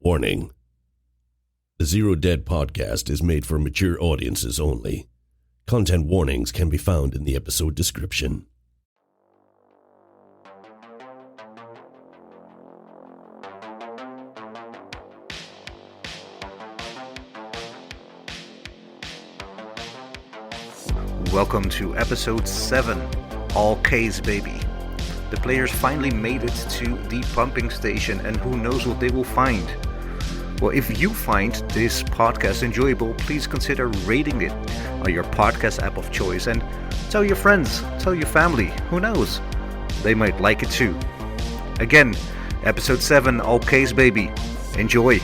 Warning. The ZeroDead podcast is made for mature audiences only. Content warnings can be found in the episode description. Welcome to episode 7, All Case Baby. The players finally made it to the pumping station, and who knows what they will find. Well, if you find this podcast enjoyable, please consider rating it on your podcast app of choice and tell your friends, tell your family, who knows, they might like it too. Again, episode 7, All Case Baby. Enjoy.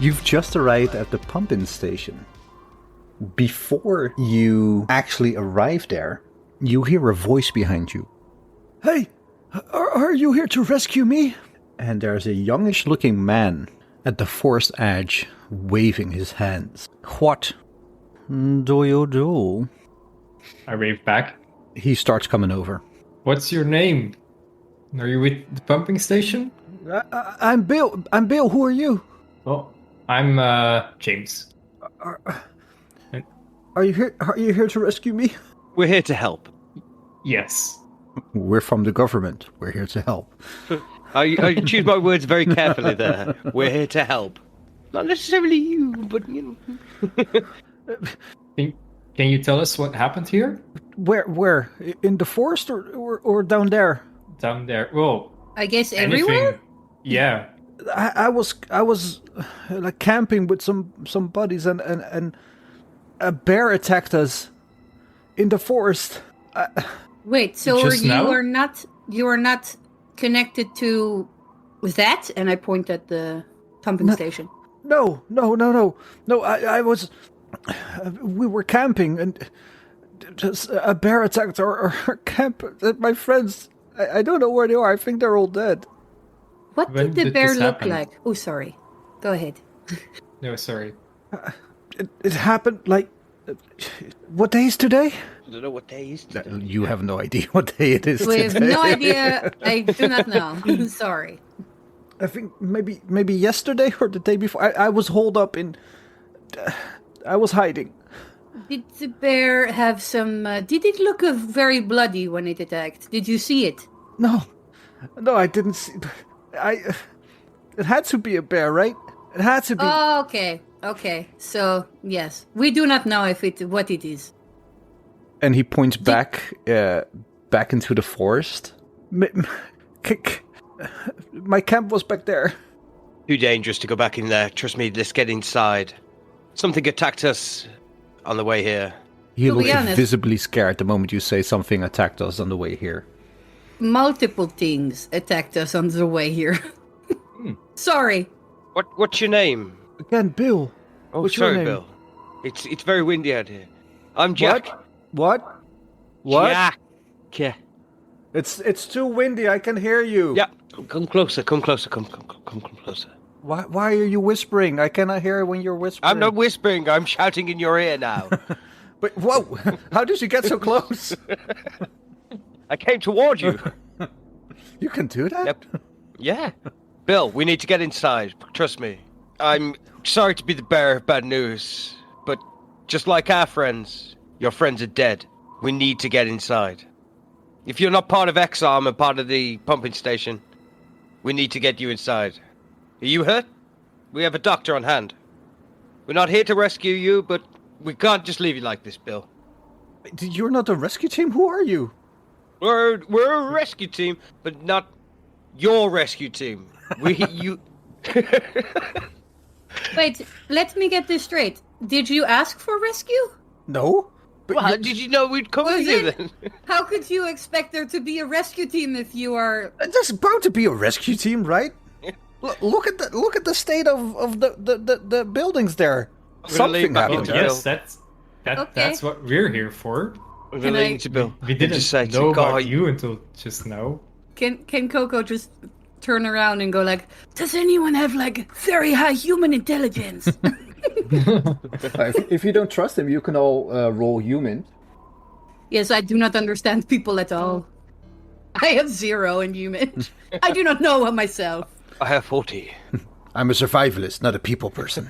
You've just arrived at the pumping station. Before you actually arrive there, you hear a voice behind you. Hey, are you here to rescue me? And there's a youngish looking man at the forest edge waving his hands. What do you do? I wave back. He starts coming over. What's your name? Are you with the pumping station? I'm Bill. Who are you? Oh, I'm James. Are you here? Are you here to rescue me? We're here to help. Yes. We're from the government. We're here to help. I choose my words very carefully there. We're here to help. Not necessarily you, but you know. Can you tell us what happened here? Where? In the forest or down there? Down there. Well, I guess anything. everywhere? Yeah. I was like camping with some buddies and a bear attacked us in the forest. Wait, so Just now? you are not connected to that? And I point at the pumping station. No. I was. We were camping and just a bear attacked our camp. My friends. I don't know where they are. I think they're all dead. What When did the did bear this look happen? like? Oh, sorry. Go ahead. No, sorry. It happened like. What day is today? I don't know what day is. You have no idea what day it is We have today. no idea. I do not know. Sorry. I think maybe yesterday or the day before. I was holed up in. I was hiding. Did the bear have some... did it look very bloody when it attacked? Did you see it? No, I didn't see. It had to be a bear, right? It had to be. Oh, okay. So, yes. We do not know what it is. And he points back into the forest. My camp was back there. Too dangerous to go back in there. Trust me, let's get inside. Something attacked us on the way here. He To be looks honest- visibly scared the moment you say something attacked us on the way here. Multiple things attacked us on the way here. Sorry. What's your name? Again, Bill. Oh, What's your sorry, name? Bill. It's very windy out here. I'm Jack. What? Jack. Yeah. It's too windy. I can hear you. Yeah. Come closer. Come closer. Come closer. Why are you whispering? I cannot hear when you're whispering. I'm not whispering. I'm shouting in your ear now. But whoa! How did you get so close? I came toward you. You can do that? Yep. Yeah. Bill, we need to get inside. Trust me. I'm sorry to be the bearer of bad news, but just like our friends, your friends are dead. We need to get inside. If you're not part of X-Arm and part of the pumping station, we need to get you inside. Are you hurt? We have a doctor on hand. We're not here to rescue you, but we can't just leave you like this, Bill. You're not a rescue team? Who are you? We're a rescue team, but not your rescue team. You... Wait, let me get this straight. Did you ask for rescue? No. But Well, how you- did you know we'd come Was with you it? then? How could you expect there to be a rescue team if you are... There's bound to be a rescue team, right? Look at the state of the buildings there. We're gonna leave Something back happened. in there. Yes, that's what we're here for. We're Can gonna I- leave to Bill. We didn't Just say to know about God, you until just now. Can Koko just turn around and go like, does anyone have like very high human intelligence? If you don't trust him, you can all roll human. Yes, I do not understand people at all. I have 0 in human. I do not know myself. I have 40. I'm a survivalist, not a people person.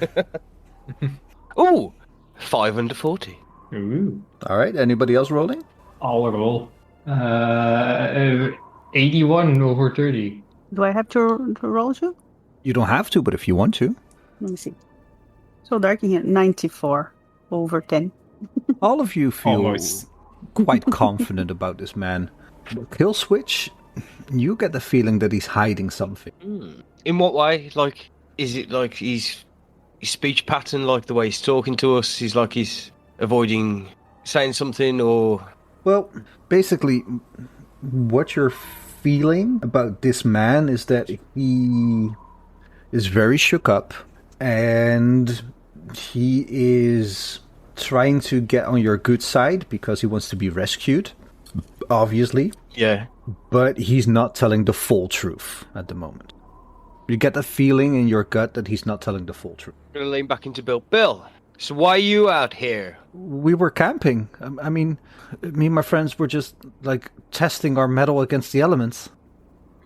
Ooh, 5 under 40. Ooh. All right, anybody else rolling? I'll roll. 81 over 30. Do I have to roll too? You don't have to, but if you want to. Let me see. So dark in here, 94 over 10. All of you feel Almost. quite confident about this man. Killswitch, you get the feeling that he's hiding something. In what way? Like, is it like his speech pattern, like the way he's talking to us? He's like he's avoiding saying something, or... Well, basically, what you're feeling about this man is that he is very shook up, and he is trying to get on your good side because he wants to be rescued, obviously. Yeah. But he's not telling the full truth at the moment. You get the feeling in your gut that he's not telling the full truth. I'm gonna lean back into Bill. Bill, so why are you out here? We were camping. I mean, me and my friends were just, like, testing our metal against the elements.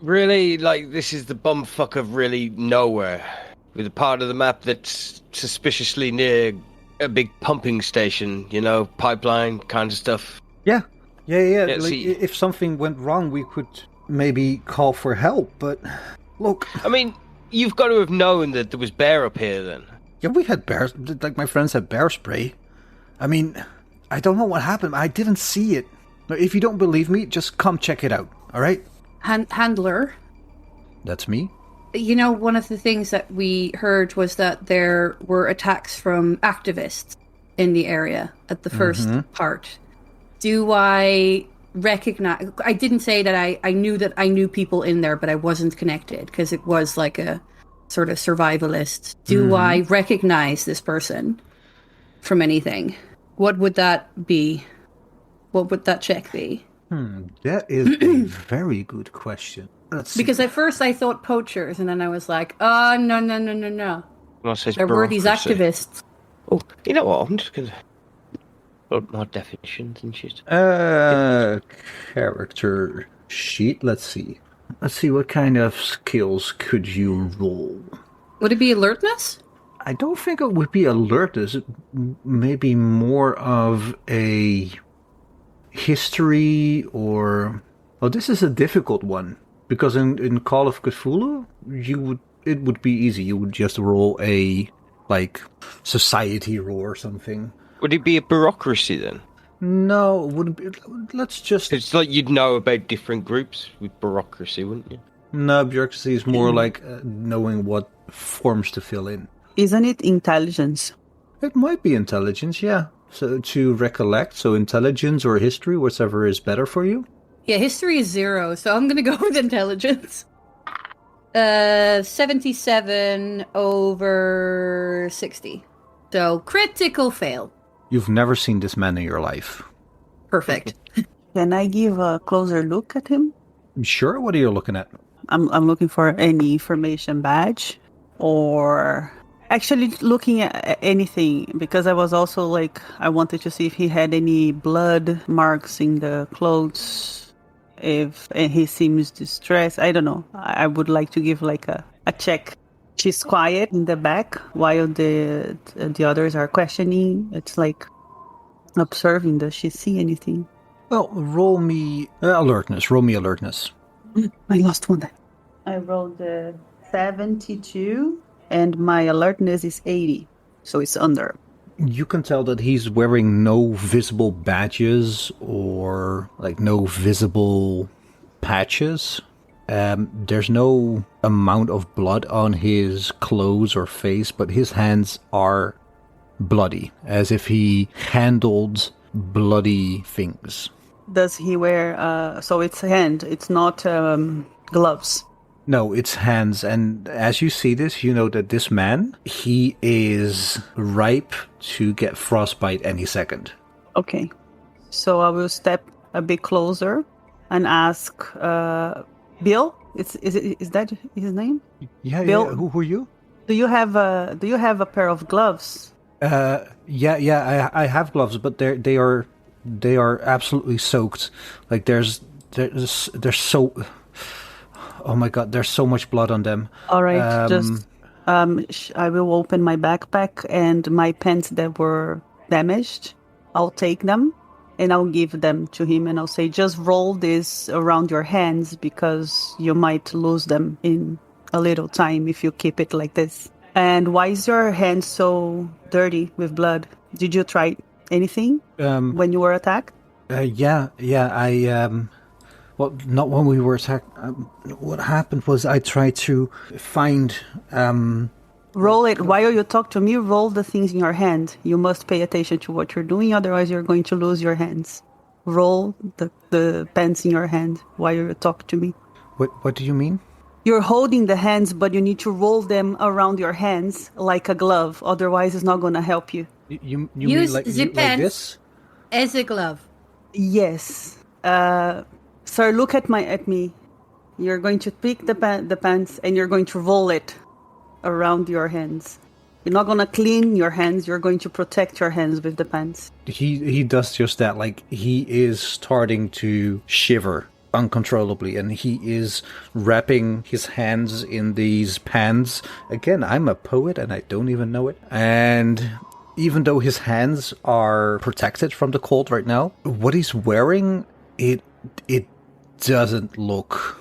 Really? Like, this is the bumfuck of really nowhere, with a part of the map that's suspiciously near a big pumping station, you know, pipeline kind of stuff. Yeah. Like, see- if something went wrong, we could maybe call for help, but look... I mean, you've got to have known that there was bear up here then. Yeah, we had bears. Like, my friends had bear spray. I mean, I don't know what happened. I didn't see it. Now, if you don't believe me, just come check it out, all right? Handler. That's me. You know, one of the things that we heard was that there were attacks from activists in the area at the first part. Do I recognize... I didn't say that I knew people in there, but I wasn't connected because it was like a sort of survivalist. Do I recognize this person from anything? What would that be? What would that check be? That is a very good question. Let's see. Because at first I thought poachers, and then I was like, oh, no. When I say There were these bureaucracy. activists. Oh, you know what? I'm just gonna put more definitions and shit. Character sheet. Let's see. What kind of skills could you roll? Would it be alertness? I don't think it would be alertness. It may be more of a history or... Oh, this is a difficult one. Because in Call of Cthulhu, it would be easy. You would just roll a, like, society roll or something. Would it be a bureaucracy then? No, it wouldn't be. Let's just... It's like you'd know about different groups with bureaucracy, wouldn't you? No, bureaucracy is more like knowing what forms to fill in. Isn't it intelligence? It might be intelligence, yeah. So to recollect, so intelligence or history, whatever is better for you. Yeah, history is 0, so I'm gonna go with intelligence. 77 over 60. So, critical fail. You've never seen this man in your life. Perfect. Can I give a closer look at him? Sure, what are you looking at? I'm looking for any information badge or actually looking at anything because I was also like, I wanted to see if he had any blood marks in the clothes, if he seems distressed. I don't know. I would like to give like a check. She's quiet in the back while the others are questioning. It's like observing. Does she see anything? Well, roll me alertness. Roll me alertness. I lost one. I rolled 72, and my alertness is 80, so it's under. You can tell that he's wearing no visible badges or like no visible patches. There's no amount of blood on his clothes or face, but his hands are bloody, as if he handled bloody things. Does he wear, so it's hand, it's not gloves? No, it's hands, and as you see this, you know that this man, he is ripe to get frostbite any second. Okay, so I will step a bit closer and ask, Bill, is that his name? Yeah, Bill, yeah. Who are you? Do you have a pair of gloves? Yeah, I have gloves, but they are they are absolutely soaked. Like there's so. Oh my god, there's so much blood on them. All right, I will open my backpack and my pants that were damaged. I'll take them and I'll give them to him and I'll say, just roll this around your hands because you might lose them in a little time if you keep it like this. And why is your hand so dirty with blood? Did you try anything when you were attacked? Yeah, well, not when we were attacked. What happened was I tried to find... Roll it. While you talk to me, roll the things in your hand. You must pay attention to what you're doing, otherwise you're going to lose your hands. Roll the pens in your hand while you talk to me. What do you mean? You're holding the hands, but you need to roll them around your hands like a glove, otherwise it's not going to help you. You Use mean like the pens this? as a glove. Yes. Sir, look at me. You're going to pick the pants and you're going to roll it around your hands. You're not going to clean your hands. You're going to protect your hands with the pants. He does just that. Like, he is starting to shiver uncontrollably, and he is wrapping his hands in these pants. Again, I'm a poet and I don't even know it. And even though his hands are protected from the cold right now, what he's wearing, it doesn't look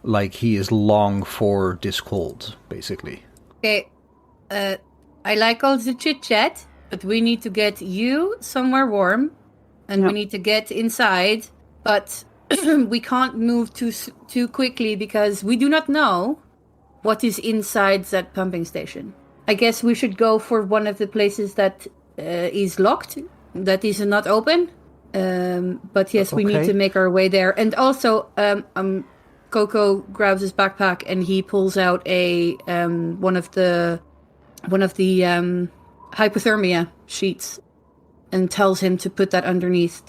like he is long for this cold, basically. Okay, I like all the chit-chat, but we need to get you somewhere warm, and we need to get inside, but we can't move too quickly because we do not know what is inside that pumping station. I guess we should go for one of the places that is locked, that is not open. But yes, we need to make our way there. And also, Koko grabs his backpack and he pulls out a one of the hypothermia sheets and tells him to put that underneath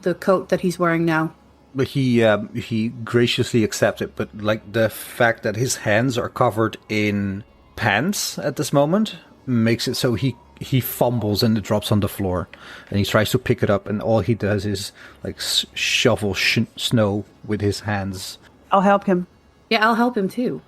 the coat that he's wearing now. But he graciously accepts it. But like the fact that his hands are covered in pants at this moment makes it so he fumbles and it drops on the floor, and he tries to pick it up, and all he does is like shovel snow with his hands. I'll help him. Yeah, I'll help him too.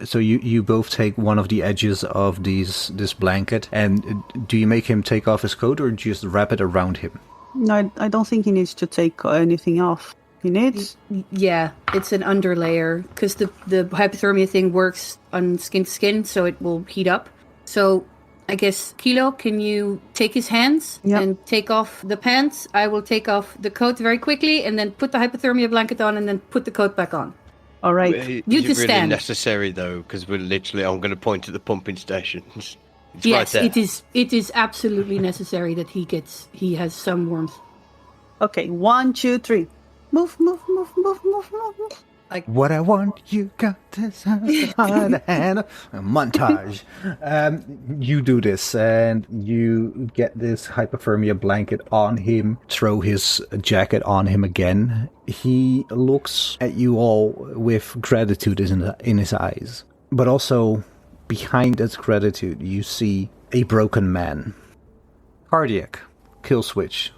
So you both take one of the edges of this blanket, and do you make him take off his coat or just wrap it around him? No, I don't think he needs to take anything off. He needs? Yeah, it's an underlayer, because the hypothermia thing works on skin to skin, so it will heat up. So I guess, Kilo, can you take his hands and take off the pants? I will take off the coat very quickly and then put the hypothermia blanket on and then put the coat back on. All right. Is you it just really stand. necessary, though? Because I'm going to point to the pumping station. It's yes, right there. it is absolutely necessary that he has some warmth. Okay, 1, 2, 3. Move. Like, what I want, you got this hand. Montage. You do this, and you get this hypothermia blanket on him, throw his jacket on him again. He looks at you all with gratitude in his eyes. But also, behind that gratitude, you see a broken man. Kardiac, Killswitch,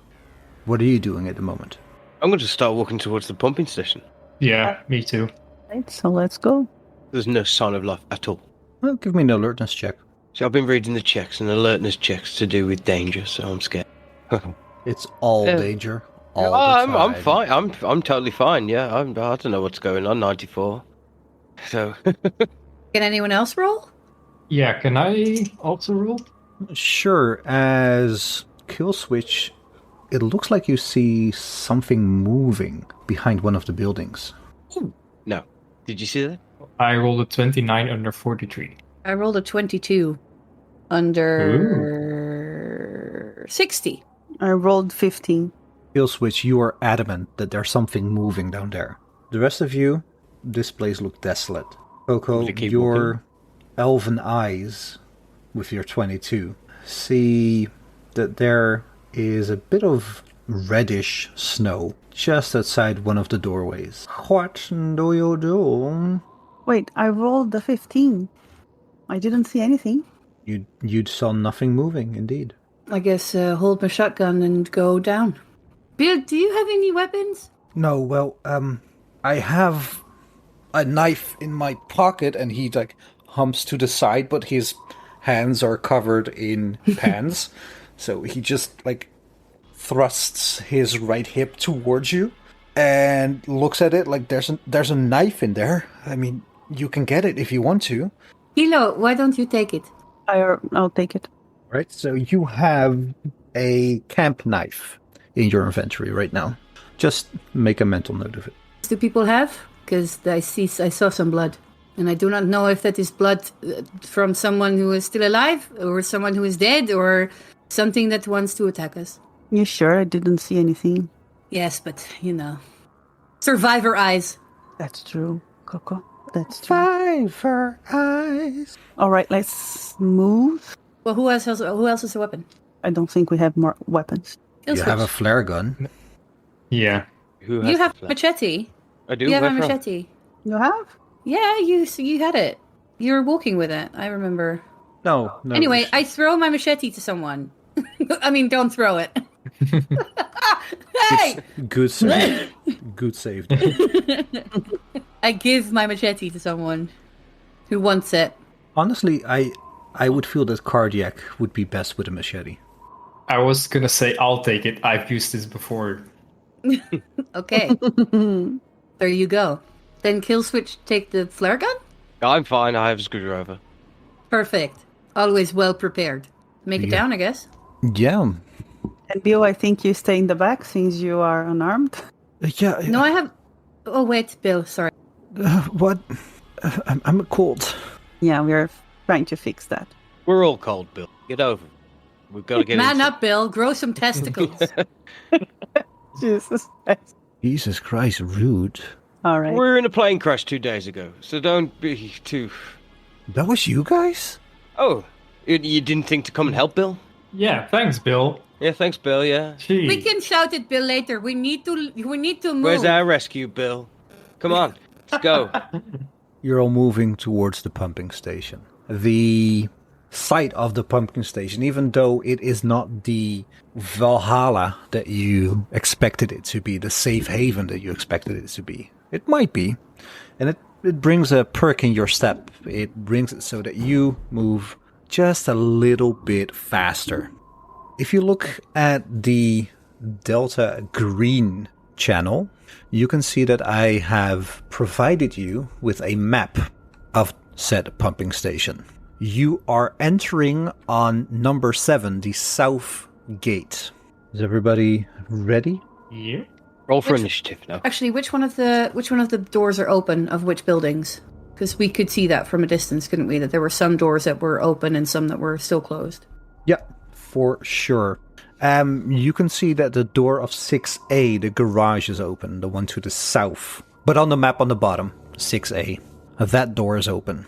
what are you doing at the moment? I'm going to start walking towards the pumping station. Yeah, me too. Right, so let's go. There's no sign of life at all. Well, give me an alertness check. So I've been reading the checks, and alertness checks to do with danger, so I'm scared. It's all danger. All the I'm time. fine. I'm totally fine. Yeah, I don't know what's going on. 94. So. can anyone else roll? Yeah, can I also roll? Sure. As Killswitch, it looks like you see something moving behind one of the buildings. Ooh. No. Did you see that? I rolled a 29 under 43. I rolled a 22 under 60. I rolled 15. Killswitch, you are adamant that there's something moving down there. The rest of you, this place looks desolate. Koko, your elven eyes, with your 22, see that there is a bit of reddish snow just outside one of the doorways. What do you do? Wait, I rolled the 15. I didn't see anything. You saw nothing moving, indeed. I guess hold my shotgun and go down. Bill, do you have any weapons? No, well, I have a knife in my pocket, and he like humps to the side, but his hands are covered in pans, so he just like thrusts his right hip towards you and looks at it like there's a knife in there. I mean, you can get it if you want to. Hilo, why don't you take it? I'll take it. Right, so you have a camp knife in your inventory right now. Just make a mental note of it. Do people have? Because I saw some blood. And I do not know if that is blood from someone who is still alive, or someone who is dead, or something that wants to attack us. You sure? I didn't see anything. Yes, but, survivor eyes. That's true, Koko. That's true. Survivor eyes. All right, let's move. Well, who else has a weapon? I don't think we have more weapons. You have a flare gun. Yeah. Who You have the machete. I do. You have Where a from? machete. You have? Yeah, you had it. You were walking with it. I remember. No. Anyway, I throw my machete to someone. I mean, don't throw it. Hey! Good save. Good save. I give my machete to someone who wants it. Honestly, I would feel that Kardiac would be best with a machete. I was gonna say I'll take it. I've used this before. Okay. There you go. Then Killswitch take the flare gun? I'm fine. I have a screwdriver. Perfect. Always well prepared. Make it Yeah. down, I guess. Yeah. And Bill, I think you stay in the back since you are unarmed. Yeah. No, I have... Oh, wait, Bill, sorry. What? I'm cold. Yeah, we're trying to fix that. We're all cold, Bill. Get over it. We've got to get Man inside. up, Bill. Grow some testicles. Jesus Christ. Jesus Christ, rude. All right. We were in a plane crash 2 days ago, so don't be too... That was you guys? Oh, you didn't think to come and help, Bill? Yeah, thanks, Bill. Yeah, thanks, Bill, yeah. Gee. We can shout at Bill later. We need to move. Where's our rescue, Bill? Come on, let's go. You're all moving towards the pumping station. The site of the pumping station, even though it is not the Valhalla that you expected it to be, the safe haven that you expected it to be, it might be. And it brings a perk in your step. It brings it so that you move just a little bit faster. If you look at the Delta Green channel, you can see that I have provided you with a map of said pumping station. You are entering on number 7, the south gate. Is everybody ready? Yeah. Roll for initiative now. Actually, which one of the doors are open of which buildings? Because we could see that from a distance, couldn't we? That there were some doors that were open and some that were still closed. Yeah, for sure. You can see that the door of 6A, the garage, is open, the one to the south. But on the map on the bottom, 6A, that door is open.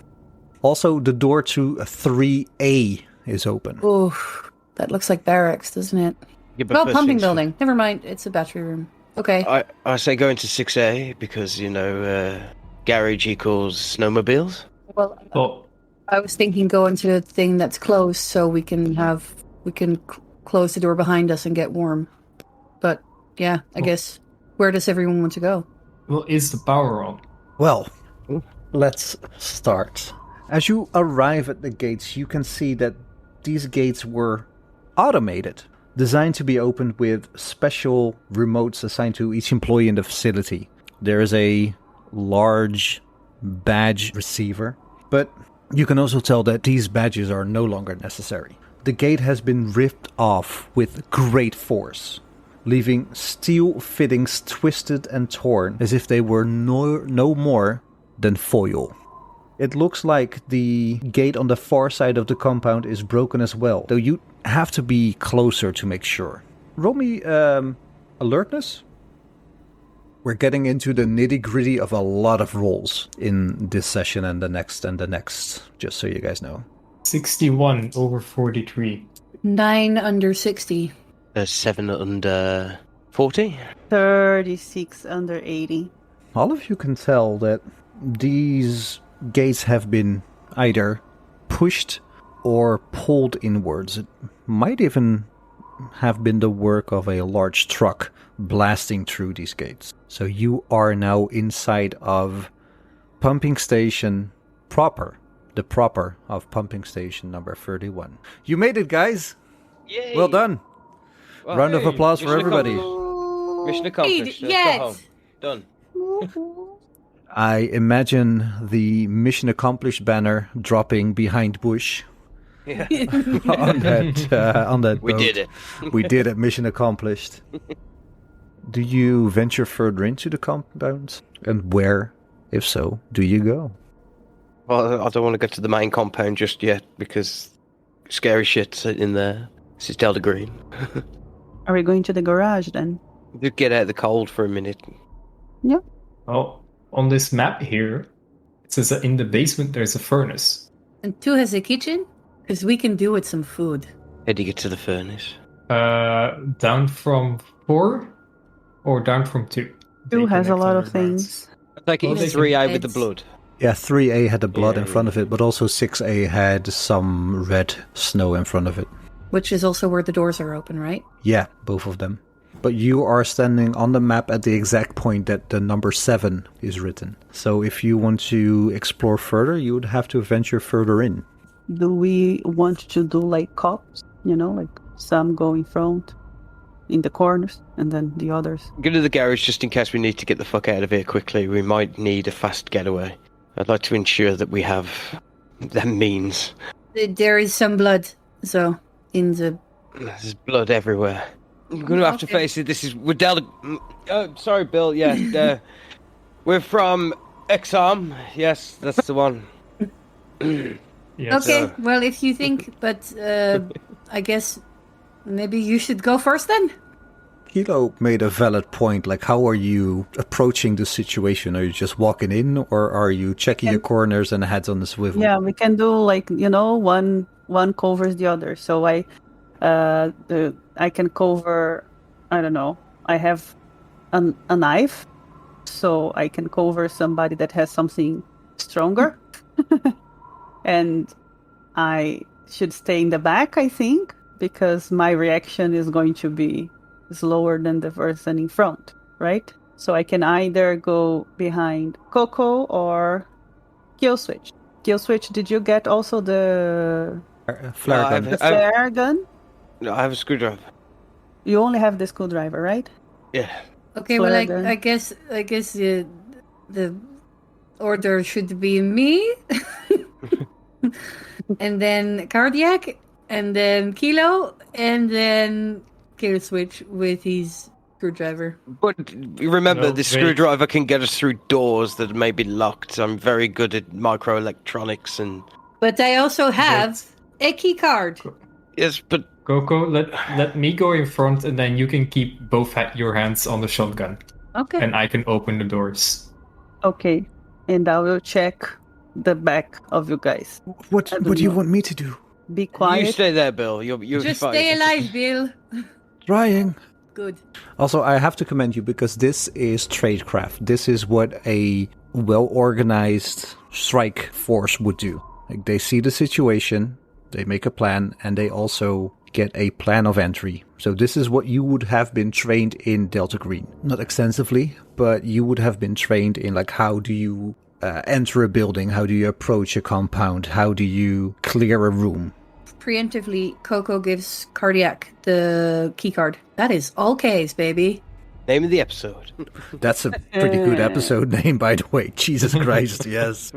Also, the door to 3A is open. Oh, that looks like barracks, doesn't it? Yeah, but Well, first pumping things building. Never mind, it's a battery room. Okay. I say go into 6A because, garage equals snowmobiles. Well, I was thinking go into the thing that's closed so we can close the door behind us and get warm. But yeah, I guess where does everyone want to go? is the power on? Well, let's start. As you arrive at the gates, you can see that these gates were automated, designed to be opened with special remotes assigned to each employee in the facility. There is a large badge receiver, but you can also tell that these badges are no longer necessary. The gate has been ripped off with great force, leaving steel fittings twisted and torn as if they were no more than foil. It looks like the gate on the far side of the compound is broken as well, though you have to be closer to make sure. Roll me alertness. We're getting into the nitty-gritty of a lot of rolls in this session and the next, just so you guys know. 61 over 43. 9 under 60. 7 under 40. 36 under 80. All of you can tell that these gates have been either pushed or pulled inwards. It might even have been the work of a large truck blasting through these gates. So you are now inside of pumping station proper. The proper of pumping station number 31. You made it, guys. Yay. Well done. Well, Round of applause for everybody. Mission accomplished. Let's Yes. go home. Done. I imagine the mission accomplished banner dropping behind Bush. Yeah. on that We boat. did it. We did it. Mission accomplished. Do you venture further into the compound? And where, if so, do you go? Well, I don't want to go to the main compound just yet because scary shit's in there. This is Delta Green. Are we going to the garage then? Just get out of the cold for a minute. Yeah. Well, on this map here, it says that in the basement there's a furnace. And 2 has a kitchen? Because we can do with some food. How do you get to the furnace? Down from 4 or down from 2? 2 has a connect lot of undergrounds. things. I think Well, it's they 3A with the It's- blood. Yeah, 3A had the blood in Yeah, front yeah. of it, but also 6A had some red snow in front of it. Which is also where the doors are open, right? Yeah, both of them. But you are standing on the map at the exact point that the number 7 is written. So if you want to explore further, you would have to venture further in. Do we want to do like cops? You know, like some go in front, in the corners, and then the others. Go to the garage just in case we need to get the fuck out of here quickly. We might need a fast getaway. I'd like to ensure that we have the means. There is some blood, so in the... There's blood everywhere. I'm going to have to Okay. face it. We're Delta... Oh, sorry, Bill. Yeah, we're from Exarm. Yes, that's the one. Yes. Okay, well, if you think, but I guess maybe you should go first then? Kilo made a valid point, like how are you approaching the situation? Are you just walking in, or are you checking your corners and heads on the swivel? Yeah, we can do like, you know, one covers the other. So I can cover, I don't know, I have a knife, so I can cover somebody that has something stronger. And I should stay in the back, I think, because my reaction is going to be slower than the person in front, right? So I can either go behind Koko or Killswitch. Killswitch, did you get also the Flare No, gun. the flare gun? No, I have a screwdriver. You only have the screwdriver, right? Yeah. Okay, well, Flare gun. I guess the order should be me, and then Kardiac, and then Kilo, and then Killswitch with his screwdriver. But remember, No, the wait. screwdriver can get us through doors that may be locked. I'm very good at microelectronics and... But I also have a key card. Yes, but... Koko, let me go in front, and then you can keep both your hands on the shotgun, Okay. and I can open the doors. Okay. And I will check the back of you guys. What I don't do you know. want me to do? Be You quiet. stay there, Bill. You're Just fine. stay alive, Bill. Trying. Good. Also, I have to commend you because this is tradecraft. This is what a well-organized strike force would do. Like, they see the situation, they make a plan, and they also get a plan of entry. So this is what you would have been trained in Delta Green. Not extensively, but you would have been trained in, like, how do you enter a building? How do you approach a compound? How do you clear a room? Preemptively, Koko gives Kardiac the key card. That is all K's, baby. Name of the episode. That's a pretty good episode name, by the way. Jesus Christ, yes.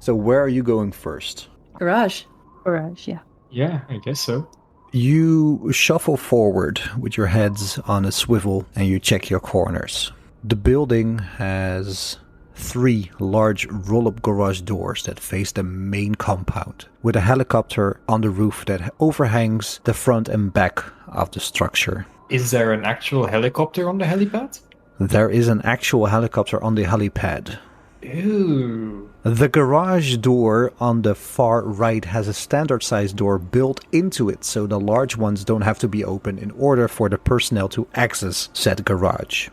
So where are you going first? Garage. Garage, yeah. Yeah, I guess so. You shuffle forward with your heads on a swivel and you check your corners. The building has 3 large roll-up garage doors that face the main compound, with a helicopter on the roof that overhangs the front and back of the structure. Is there an actual helicopter on the helipad? There is an actual helicopter on the helipad. Ew. The garage door on the far right has a standard size door built into it, so the large ones don't have to be open in order for the personnel to access said garage.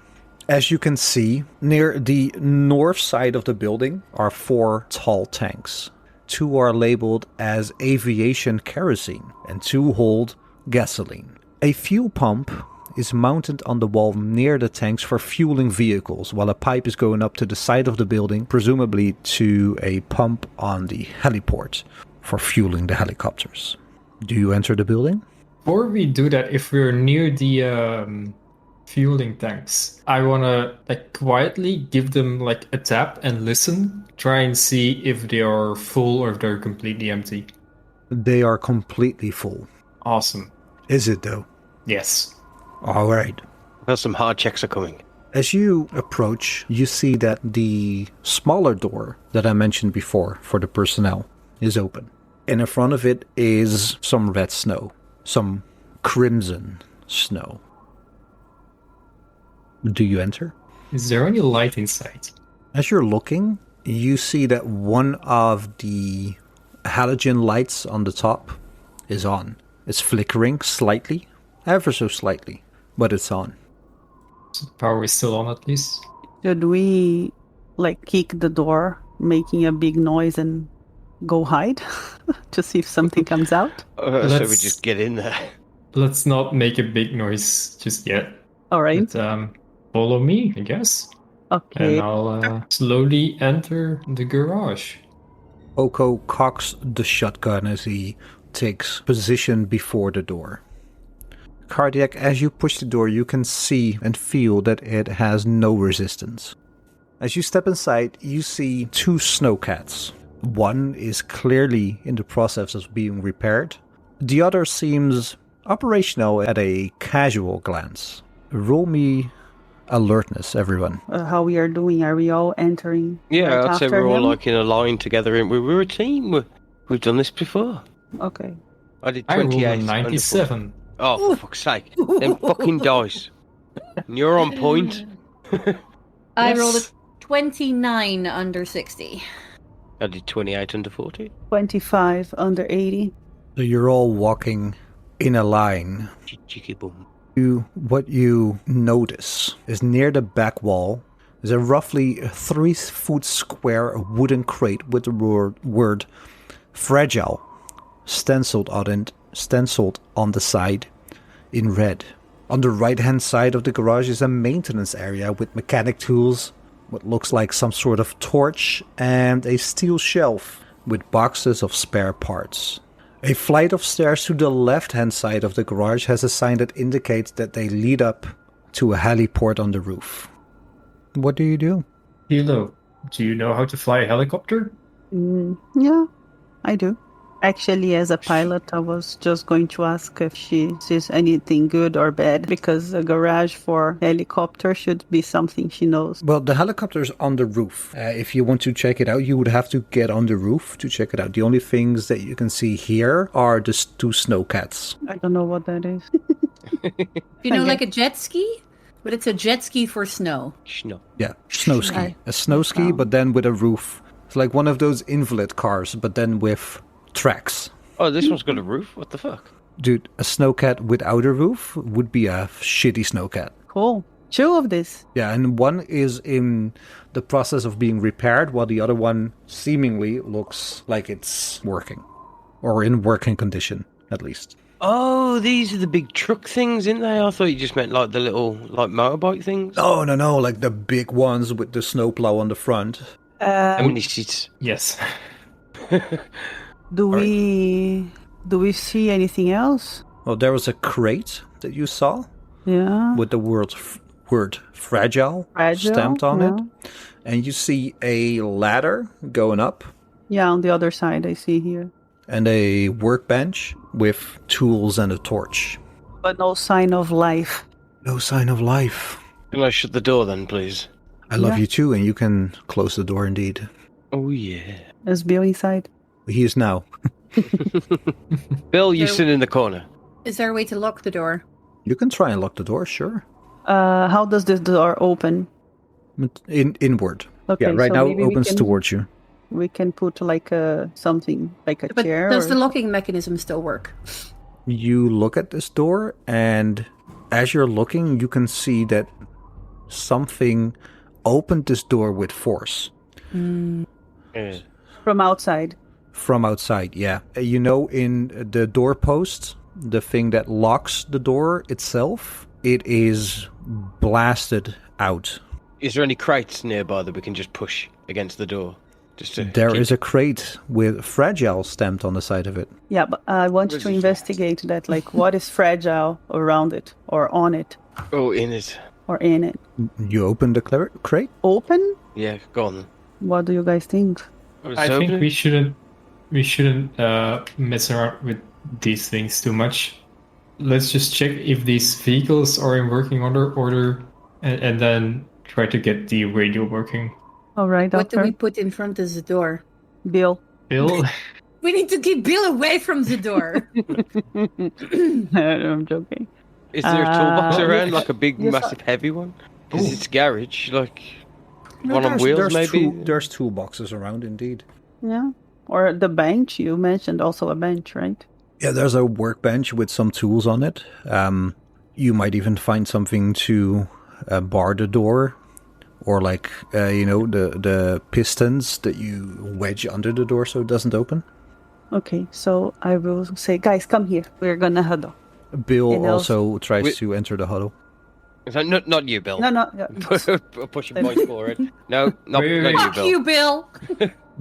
As you can see, near the north side of the building are 4 tall tanks. 2 are labeled as aviation kerosene and 2 hold gasoline. A fuel pump is mounted on the wall near the tanks for fueling vehicles, while a pipe is going up to the side of the building, presumably to a pump on the heliport for fueling the helicopters. Do you enter the building? Before we do that, if we're near the fueling tanks, I wanna quietly give them a tap and listen, try and see if they are full or if they're completely empty. They are completely full. Awesome. Is it though? Yes. All right. Well, some hard checks are coming. As you approach, you see that the smaller door that I mentioned before for the personnel is open. And in front of it is some red snow, some crimson snow. Do you enter? Is there any light inside? As you're looking, you see that one of the halogen lights on the top is on. It's flickering slightly, ever so slightly, but it's on. So the power is still on at least. Should we kick the door, making a big noise and go hide to see if something comes out? So we just get in there. Let's not make a big noise just yet. All right. But, follow me, I guess. Okay. And I'll slowly enter the garage. Koko cocks the shotgun as he takes position before the door. Kardiac, as you push the door, you can see and feel that it has no resistance. As you step inside, you see two snowcats. One is clearly in the process of being repaired. The other seems operational at a casual glance. Roll me alertness, everyone. How we are doing? Are we all entering? Yeah, right I'd say after we're all him? in a line together. And we're a team. We've done this before. Okay. I did I rolled 28. a 97. Oh, for fuck's sake. Them fucking dice. You're on point. I Yes. rolled a 29 under 60. I did 28 under 40. 25 under 80. So you're all walking in a line. Cheeky boom. What you notice is near the back wall is a roughly 3-foot square wooden crate with the word fragile stenciled on the side in red. On the right hand side of the garage is a maintenance area with mechanic tools, what looks like some sort of torch, and a steel shelf with boxes of spare parts. A flight of stairs to the left-hand side of the garage has a sign that indicates that they lead up to a heliport on the roof. What do you do? Hilo, do you know how to fly a helicopter? Yeah, I do. Actually, as a pilot, I was just going to ask if she sees anything good or bad, because a garage for helicopter should be something she knows. Well, the helicopter's on the roof. If you want to check it out, you would have to get on the roof to check it out. The only things that you can see here are the two snowcats. I don't know what that is. You know, like a jet ski? But it's a jet ski for snow. Snow. Yeah, snow ski. Right. A snow ski, but then with a roof. It's like one of those invalid cars, but then with tracks. Oh, this one's got a roof? What the fuck? Dude, a snowcat without a roof would be a shitty snowcat. Cool. 2 of this. Yeah, and one is in the process of being repaired, while the other one seemingly looks like it's working. Or in working condition, at least. Oh, these are the big truck things, isn't they? I thought you just meant like the little motorbike things. Oh, no, like the big ones with the snowplow on the front. How many seats? Yes. Do we see anything else? Well, there was a crate that you saw Yeah. with the word fragile stamped on yeah. it. And you see a ladder going up Yeah, on the other side, I see here. and a workbench with tools and a torch. But no sign of life. No sign of life. Can I shut the door then, please? I love Yeah. you too, and you can close the door indeed. Oh, yeah. Is Bill inside? He is now. Bill, you So- sit in the corner. Is there a way to lock the door? You can try and lock the door, sure. How does this door open? Inward. Okay, Yeah, right so now maybe it we opens can- towards you. We can put like something, like a But chair. does or- the locking mechanism still work? You look at this door, and as you're looking, you can see that something opened this door with force. From outside. From outside, yeah. You know, in the doorpost the thing that locks the door itself, it is blasted out. Is there any crates nearby that we can just push against the door? There is a crate with fragile stamped on the side of it. Yeah, but I want to investigate that. Like, what is fragile around it, or on it, Oh, in it. or in it? You open the crate? Open? Yeah, go on then. What do you guys think? I think we shouldn't mess around with these things too much. Let's just check if these vehicles are in working order, and then try to get the radio working. All right, What do Doctor. we put in front of the door? Bill. Bill, We need to keep Bill away from the door. I'm joking. Is there a toolbox Uh, around, like a big, yes, massive, heavy one? Because it's garage, like No, one on wheels, maybe. There's toolboxes around, indeed. Yeah. Or the bench. You mentioned also a bench, right? Yeah, there's a workbench with some tools on it. You might even find something to bar the door, or like the pistons that you wedge under the door so it doesn't open. Okay, so I will say, guys, come here. We're gonna huddle. Bill And also tries Wait. to enter the huddle. Is that not you, Bill? No. Push your voice forward. No, not Wait, you, Fuck Bill. you, Bill.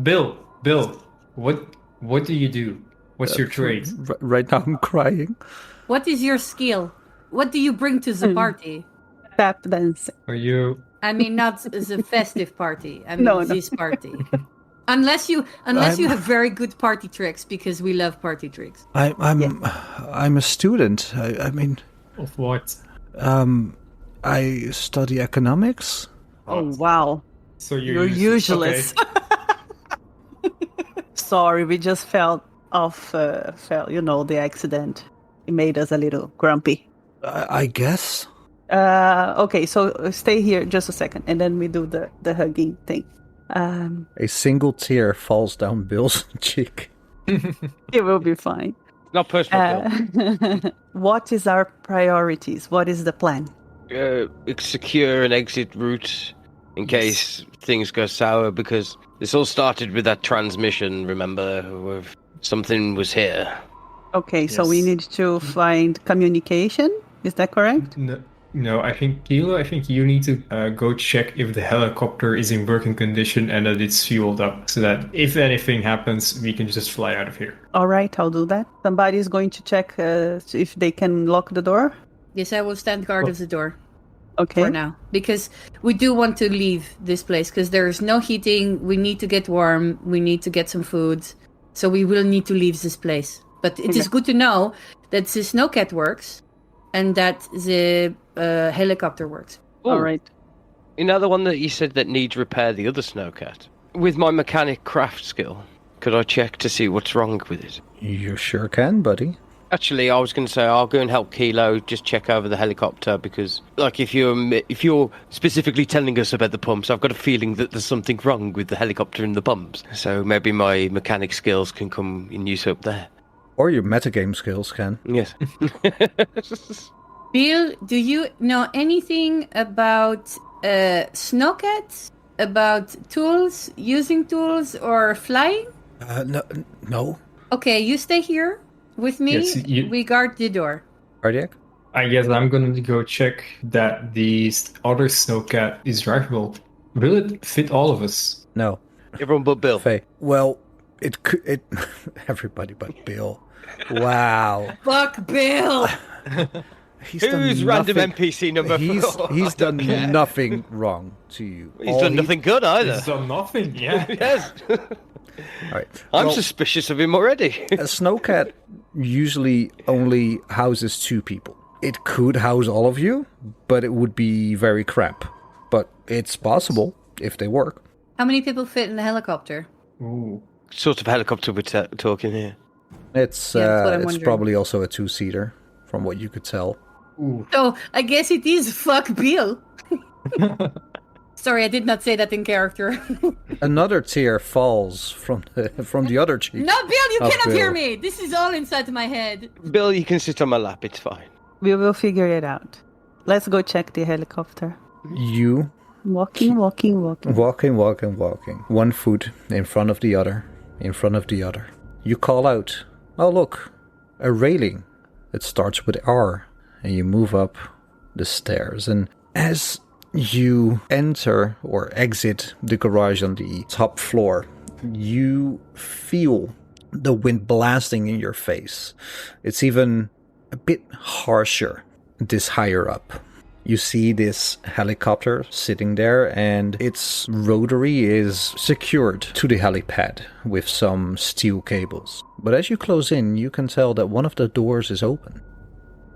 Bill, what do you do? What's your trade? Right now I'm crying. What is your skill? What do you bring to the party? Tap dancing. Are you? I mean, not the festive party. I mean, No. this party. Unless you have very good party tricks, because we love party tricks. I'm a student. I mean, Of what? I study economics. Oh, wow. So You're useless. Okay. Sorry, we just felt the accident. It made us a little grumpy. I guess. Okay, so stay here just a second, and then we do the hugging thing. A single tear falls down Bill's cheek. It will be fine. Not personal, Bill. What is our priorities? What is the plan? Secure an exit route in case things go sour, because this all started with that transmission, remember, where something was here. Okay, so we Yes. need to find communication. Is that correct? No, I think Kilo, you need to go check if the helicopter is in working condition and that it's fueled up, so that if anything happens, we can just fly out of here. All right, I'll do that. Somebody is going to check if they can lock the door. Yes, I will stand guard of the door Okay. for now, because we do want to leave this place, because there's no heating. We need to get warm. We need to get some food. So we will need to leave this place. But it is good to know that the snowcat works and that the helicopter works. All right. You know the one that you said that needs repair, the other snowcat? With my mechanic craft skill, could I check to see what's wrong with it? You sure can, buddy. Actually, I was going to say I'll go and help Kilo just check over the helicopter, because, like, if you're specifically telling us about the pumps, I've got a feeling that there's something wrong with the helicopter and the pumps. So maybe my mechanic skills can come in use up there. Or your metagame skills can. Yes. Bill, do you know anything about snowcats? About tools, using tools, or flying? No. Okay, you stay here with me. Yes, We guard the door. Kardiac? I guess I'm going to go check that the other snowcat is drivable. Will it fit all of us? No. Everyone but Bill. Faye. Well, it could. Everybody but Bill. Wow. Fuck Bill! He's Who's done random nothing- NPC number 4? He's done nothing wrong to you. He's done nothing good either. It's done nothing, yeah. Yes. All right. I'm Well, suspicious of him already. a snowcat usually only houses 2 people. It could house all of you, but it would be very crap. But it's possible if they work. How many people fit in the helicopter? Ooh. Sort of helicopter we're talking here. It's Yeah, that's what I'm it's wondering. probably also a 2-seater, from what you could tell. Ooh. So I guess it is fuck Bill. Sorry, I did not say that in character. Another tear falls from the other cheek. No, Bill, you Oh, cannot hear Bill. me. This is all inside my head. Bill, you can sit on my lap, it's fine. We will figure it out. Let's go check the helicopter. You Walking. walking. One foot in front of the other, in front of the other. You call out, "Oh look, a railing. It starts with R, and you move up the stairs. And as you enter or exit the garage on the top floor, you feel the wind blasting in your face. It's even a bit harsher this higher up. You see this helicopter sitting there, and its rotary is secured to the helipad with some steel cables. But as you close in, you can tell that one of the doors is open.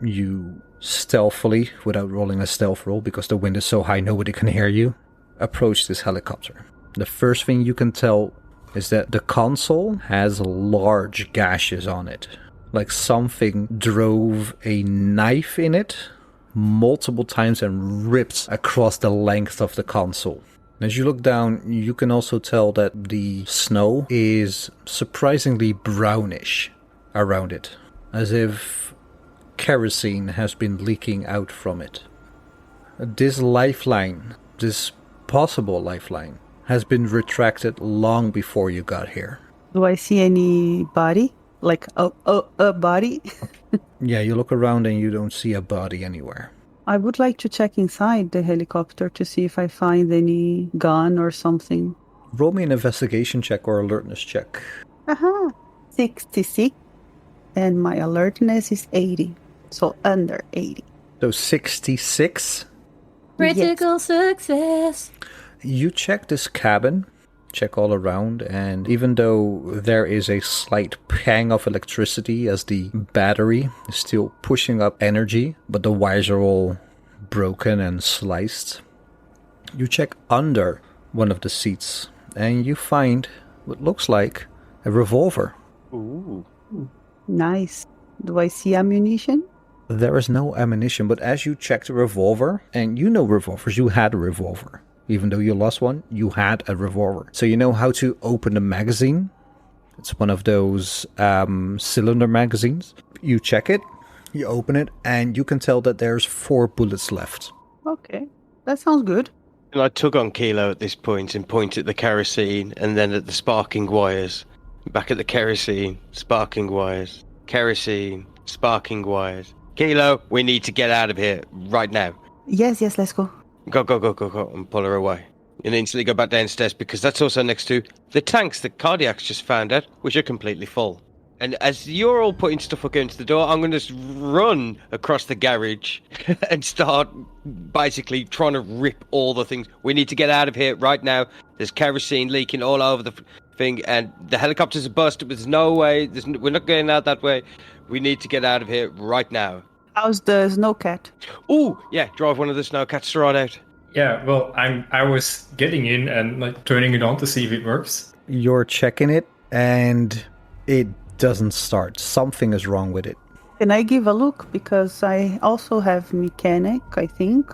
You stealthily, without rolling a stealth roll because the wind is so high nobody can hear you, approach this helicopter. The first thing you can tell is that the console has large gashes on it. Like something drove a knife in it multiple times and ripped across the length of the console. As you look down, you can also tell that the snow is surprisingly brownish around it, as if kerosene has been leaking out from it. This lifeline, this possible lifeline, has been retracted long before you got here. Do I see any body? Like a body? Yeah, you look around and you don't see a body anywhere. I would like to check inside the helicopter to see if I find any gun or something. Roll me an investigation check or alertness check. 66. And my alertness is 80. So under 80. So 66. Critical success. You check this cabin, check all around, and even though there is a slight pang of electricity as the battery is still pushing up energy, but the wires are all broken and sliced, you check under one of the seats and you find what looks like a revolver. Ooh. Nice. Do I see ammunition? There is no ammunition, but as you check the revolver, and you know revolvers, you had a revolver. Even though you lost one, you had a revolver. So you know how to open the magazine. It's one of those cylinder magazines. You check it, you open it, and you can tell that there's 4 bullets left. Okay, that sounds good. And I tug on Kilo at this point and point at the kerosene and then at the sparking wires. Back at the kerosene, sparking wires. Kerosene, sparking wires. Kilo, we need to get out of here right now. Yes, let's go. Go, and pull her away. And instantly go back downstairs because that's also next to the tanks that Kardiac's just found out, which are completely full. And as you're all putting stuff against the door, I'm going to just run across the garage and start basically trying to rip all the things. We need to get out of here right now. There's kerosene leaking all over the thing, and the helicopters are busted. There's no way. We're not going out that way. We need to get out of here right now. How's the snowcat? Ooh, yeah, drive one of the snowcats right out. Yeah, well, I was getting in and like turning it on to see if it works. You're checking it, and it doesn't start. Something is wrong with it. Can I give a look? Because I also have mechanic, I think,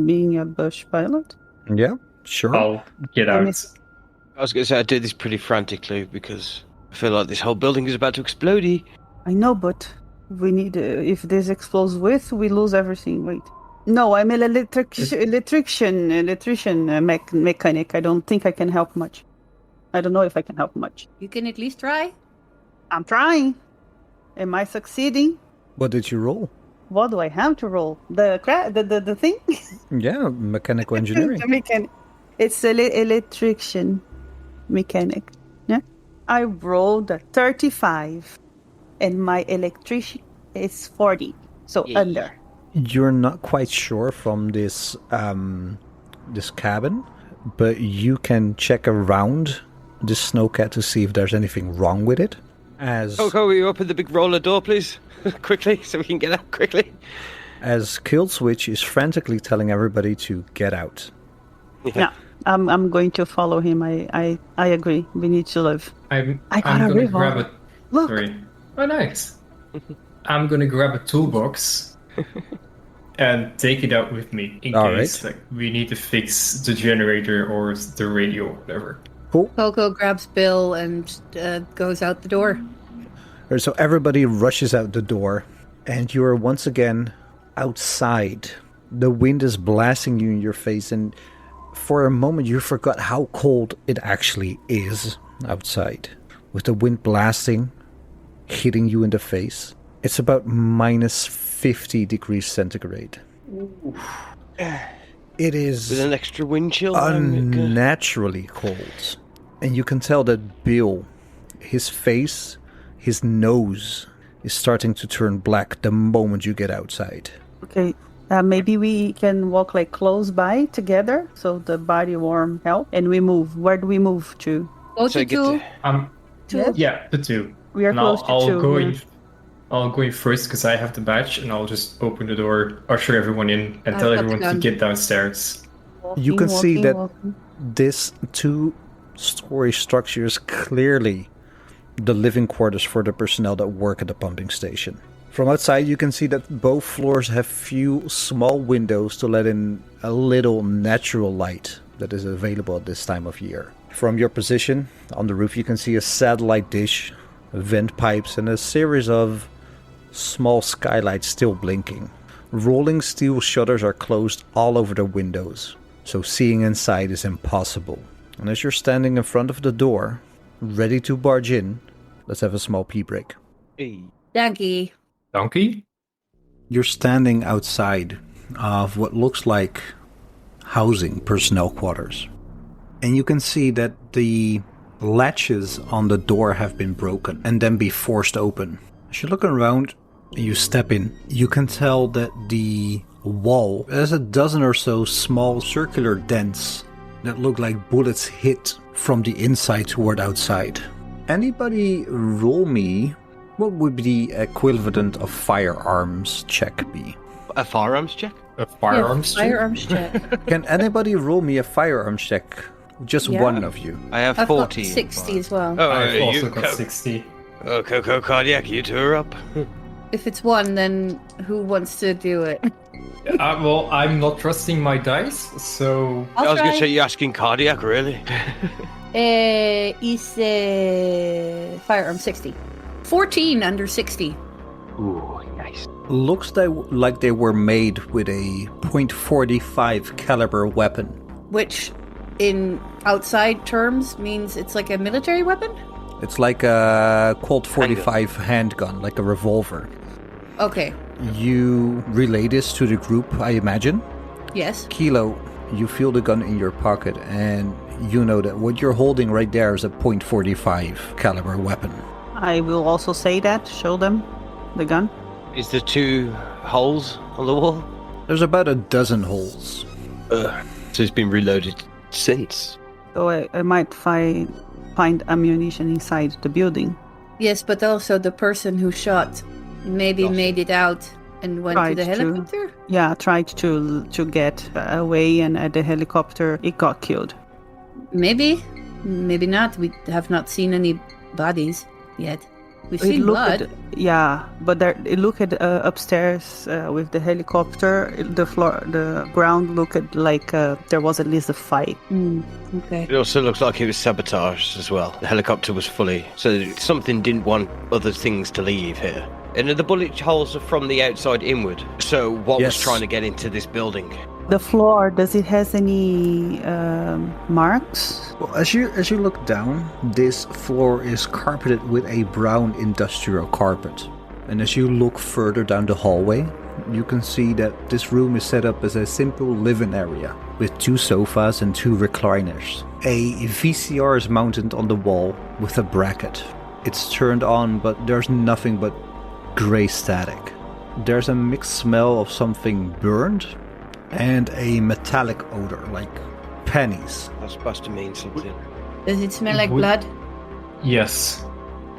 being a bush pilot. Yeah, sure. I'll get out. I was going to say I do this pretty frantically because I feel like this whole building is about to explode. I know, but we need... if this explodes we lose everything. Wait. No, I'm an electrician, mechanic. I don't think I can help much. I don't know if I can help much. You can at least try. I'm trying. Am I succeeding? What did you roll? What do I have to roll? The thing? Yeah, mechanical engineering. The mechanic. It's electrician mechanic. Yeah. I rolled a 35, and my electrician is 40, so Yeah. under. You're not quite sure from this this cabin, but you can check around the snowcat to see if there's anything wrong with it. As Koko, will you open the big roller door, please? Quickly, so we can get out quickly. As Killswitch is frantically telling everybody to get out. Yeah, I'm going to follow him. I agree. We need to live. I got a gonna revolver. grab a... Look. Sorry. Oh, nice. I'm gonna grab a toolbox and take it out with me in All case like we need to fix the generator or the radio or whatever. Cool. Koko grabs Bill and goes out the door. So everybody rushes out the door, and you are once again outside. The wind is blasting you in your face, and for a moment you forgot how cold it actually is outside. With the wind blasting, hitting you in the face, It's about minus 50 degrees centigrade. It is With an extra wind chill. unnaturally cold. And you can tell that Bill, his face, his nose is starting to turn black the moment you get outside. Okay. Maybe we can walk like close by together, so the body warm help, and we move. Where do we move to? Go So to I get two. to- Yeah, the two. We are And close to I'll two. go yeah. in. I'll go in first because I have the badge, and I'll just open the door, usher everyone in, and I've tell got the everyone to gun. get downstairs. You can see that Walking. this two-story structure is clearly the living quarters for the personnel that work at the pumping station. From outside, you can see that both floors have few small windows to let in a little natural light that is available at this time of year. From your position on the roof, you can see a satellite dish, vent pipes, and a series of small skylights still blinking. Rolling steel shutters are closed all over the windows, so seeing inside is impossible. And as you're standing in front of the door, ready to barge in, let's have a small pee break. Hey. Donkey. Donkey? You're standing outside of what looks like housing personnel quarters. And you can see that the latches on the door have been broken and then be forced open. As you look around and you step in, you can tell that the wall has a dozen or so small circular dents that look like bullets hit from the inside toward outside. Anybody roll me, what would the equivalent of firearms check be? A firearms check? A firearms check? Firearms check. Can anybody roll me a firearms check? Just Yeah. one of you. I have I've 14. got 60 as well. Oh, I've also you got 60. Oh, Koko Kardiac, you two are up. If it's one, then who wants to do it? Well, I'm not trusting my dice, so I'll I was going try. to say, you're asking Kardiac, really? Is firearm 60. 14 under 60. Ooh, nice. Looks like they were made with a .45 caliber weapon. Which, in outside terms, means it's like a military weapon? It's like a Colt 45 handgun, like a revolver. Okay. You relay this to the group, I imagine. Yes. Kilo, you feel the gun in your pocket, and you know that what you're holding right there is a .45 caliber weapon. I will also say that. Show them the gun. Is there 2 holes on the wall? There's about a dozen holes. So it's been reloaded since. So I might find ammunition inside the building. Yes, but also the person who shot maybe Also. made it out and went to Tried the to. helicopter? Yeah, tried to get away, and at the helicopter it got killed. Maybe. Maybe not. We have not seen any bodies yet. We've It seen looked blood. but it looked upstairs with the helicopter. The ground looked like there was at least a fight. Okay. It also looks like it was sabotaged as well. The helicopter was fully... So something didn't want other things to leave here. And the bullet holes are from the outside inward. So what was Yes. trying to get into this building? The floor, does it has any marks? Well, as you look down, this floor is carpeted with a brown industrial carpet. And as you look further down the hallway, you can see that this room is set up as a simple living area with 2 sofas and 2 recliners. A VCR is mounted on the wall with a bracket. It's turned on, but there's nothing but gray static. There's a mixed smell of something burned and a metallic odor, like pennies. That's supposed to mean something. Does it smell like Would- blood? yes.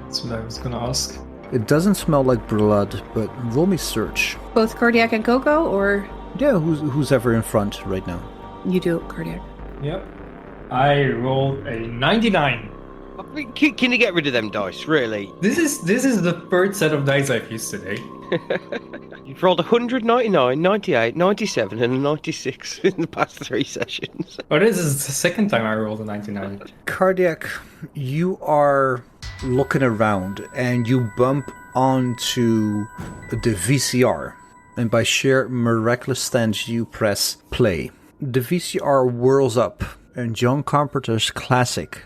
That's what I was gonna ask. It doesn't smell like blood, but roll me search. Both Kardiac and Koko, or Yeah, who's ever in front right now? you do it, Kardiac? Yep. I rolled a 99. Can you get rid of them dice, really? This is the third set of dice I've used today. You've rolled 199, 98, 97, and a 96 in the past 3 sessions. Oh, this is the second time I rolled a 99. Kardiac, you are looking around and you bump onto the VCR. And by sheer miraculous stance, you press play. The VCR whirls up and John Carpenter's classic,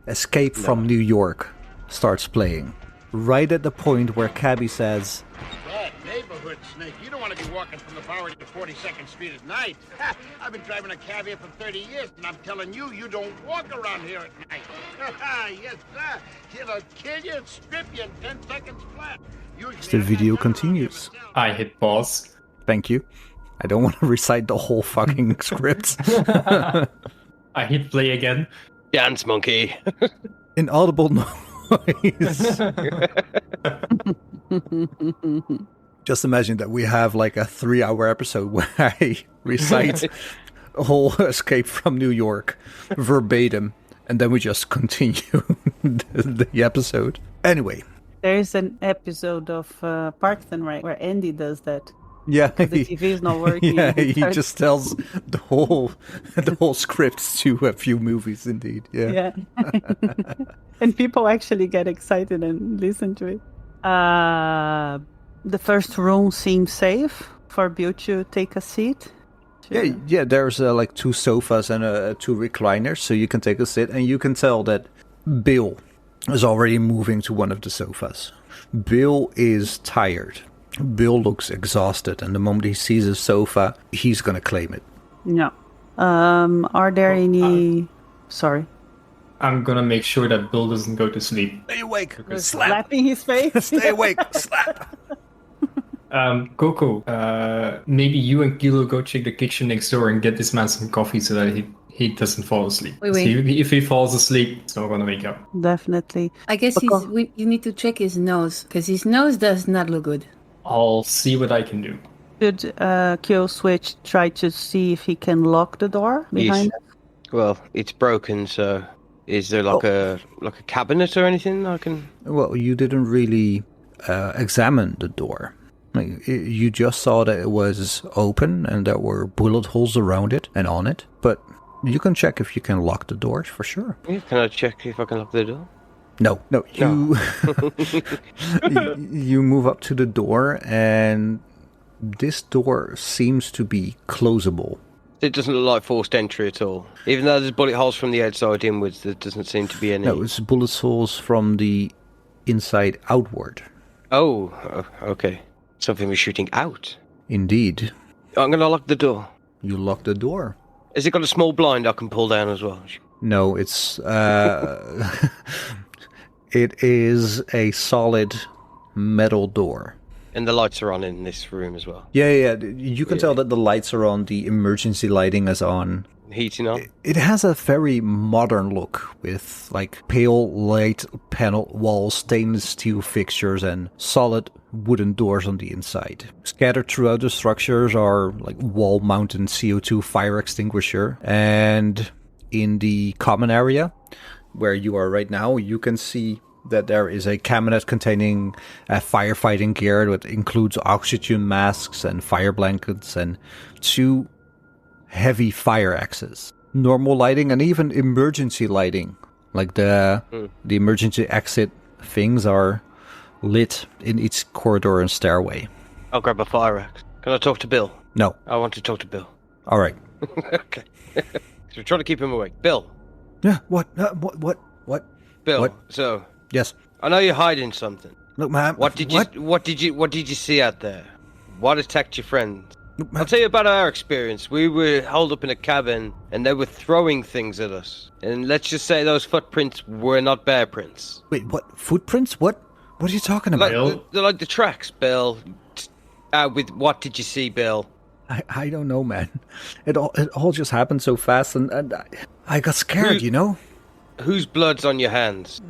Escape from New York, starts playing. right at the point where Cabby says, Bad neighborhood, Snake. You don't want to be walking from the Bowery to 42nd Street at night. I've been driving a cab here for 30 years, and I'm telling you, you don't walk around here at night. Yes, sir. It'll kill you and strip you in 10 seconds flat. the video continues. I hit pause. Thank you. I don't want to recite the whole fucking script. I hit play again. Dance monkey. Inaudible noise. Just imagine that we have like a 3-hour episode where I recite a whole Escape from New York verbatim, and then we just continue the episode. Anyway. There's an episode of Parks and Rec where Andy does that. Yeah, the TV is not working. Yeah, he just tells the whole script to a few movies. Indeed, yeah. And people actually get excited and listen to it. The first room seems safe for Bill to take a seat. Yeah. There's like 2 sofas and 2 recliners, so you can take a sit, and you can tell that Bill is already moving to one of the sofas. Bill is tired. Bill looks exhausted, and the moment he sees a sofa, he's gonna claim it. No. Are there any... Sorry. I'm gonna make sure that Bill doesn't go to sleep. Stay awake! Slap! Slapping his face? Stay awake! Slap! Koko, maybe you and Kilo go check the kitchen next door and get this man some coffee so that he doesn't fall asleep. If he falls asleep, it's not gonna wake up. Definitely. I guess you need to check his nose, because his nose does not look good. I'll see what I can do. Should Killswitch try to see if he can lock the door behind us? Well, it's broken, so is there like a cabinet or anything I can... Well, you didn't really examine the door. Like, you just saw that it was open and there were bullet holes around it and on it, but you can check if you can lock the doors for sure. Yeah, can I check if I can lock the door? No. You you move up to the door, and this door seems to be closable. It doesn't look like forced entry at all. Even though there's bullet holes from the outside inwards, there doesn't seem to be any. No, it's bullet holes from the inside outward. Oh, okay. Something was shooting out. Indeed. I'm going to lock the door. You lock the door. Has it got a small blind I can pull down as well? No, it's... It is a solid metal door. And the lights are on in this room as well? Yeah. You can tell that the lights are on, the emergency lighting is on. Heating on? It has a very modern look with like pale light panel walls, stainless steel fixtures, and solid wooden doors on the inside. Scattered throughout the structures are like wall-mounted CO2 fire extinguisher. And in the common area, where you are right now, you can see that there is a cabinet containing firefighting gear that includes oxygen masks and fire blankets and 2 heavy fire axes. Normal lighting and even emergency lighting, like the emergency exit things, are lit in each corridor and stairway. I'll grab a fire axe. Can I talk to Bill? No. I want to talk to Bill. All right. Okay. So we're trying to keep him awake. Bill. Yeah. What? Bill. What? So. Yes. I know you're hiding something. Look, man. What did you see out there? What attacked your friend? Look, I'll tell you about our experience. We were holed up in a cabin, and they were throwing things at us. And let's just say those footprints were not bear prints. Wait, what? Footprints? What are you talking about? They're like the tracks, Bill. With what did you see, Bill? I don't know, man. It all just happened so fast, and I got scared, you know? Whose blood's on your hands?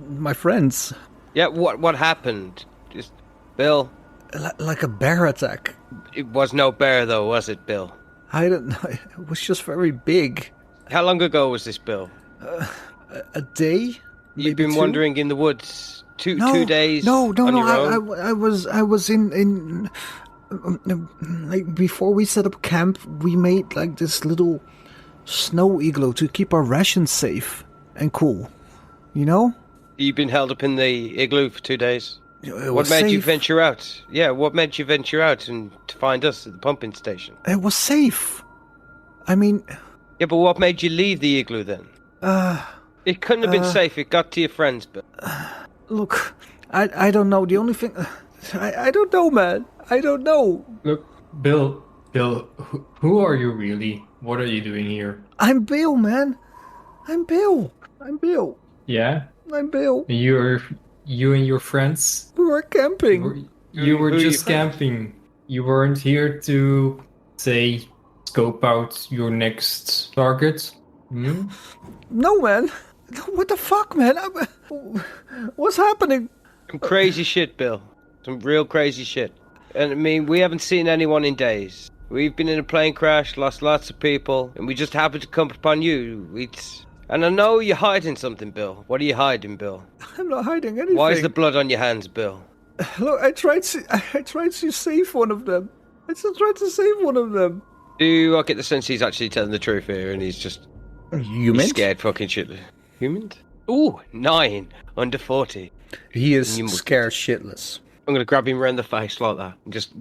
My friends. Yeah, what happened? Just, Bill? Like a bear attack. It was no bear, though, was it, Bill? I don't know. It was just very big. How long ago was this, Bill? A day? You've been 2? wandering in the woods 2 days? No. I I was in like before we set up camp. We made like this little snow igloo to keep our rations safe and cool. You know? You've been held up in the igloo for 2 days. What made you venture out? Yeah, what made you venture out and to find us at the pumping station? It was safe. I mean... Yeah, but what made you leave the igloo then? It couldn't have been safe. It got to your friends, but... Look, I don't know. The only thing... I don't know, man. I don't know. Look, Bill, who are you really? What are you doing here? I'm Bill, man. I'm Bill. Yeah? I'm Bill. You and your friends? We were camping. You were Who are just your friends? camping. You weren't here to, say, scope out your next target? Hmm? No, man. What the fuck, man? What's happening? Some crazy shit, Bill. Some real crazy shit. And I mean, we haven't seen anyone in days. We've been in a plane crash, lost lots of people, and we just happened to come upon you. And I know you're hiding something, Bill. What are you hiding, Bill? I'm not hiding anything. Why is the blood on your hands, Bill? Look, I tried to save one of them. I still tried to save one of them. Do I get the sense he's actually telling the truth here, and he's just Human? scared fucking shitless? Human? Ooh, 9 under 40. He is You- scared shitless. I'm gonna grab him around the face like that, and just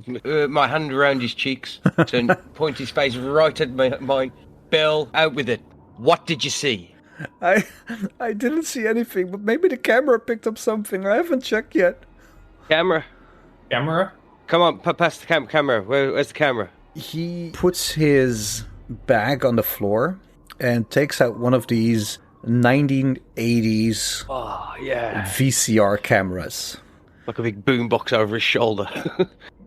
my hand around his cheeks, to point his face right at mine. Bill, out with it. What did you see? I didn't see anything, but maybe the camera picked up something. I haven't checked yet. Camera? Camera? Come on, pass the camera. Where's the camera? He puts his bag on the floor and takes out one of these 1980s Oh, yeah. VCR cameras. Like a big boombox over his shoulder.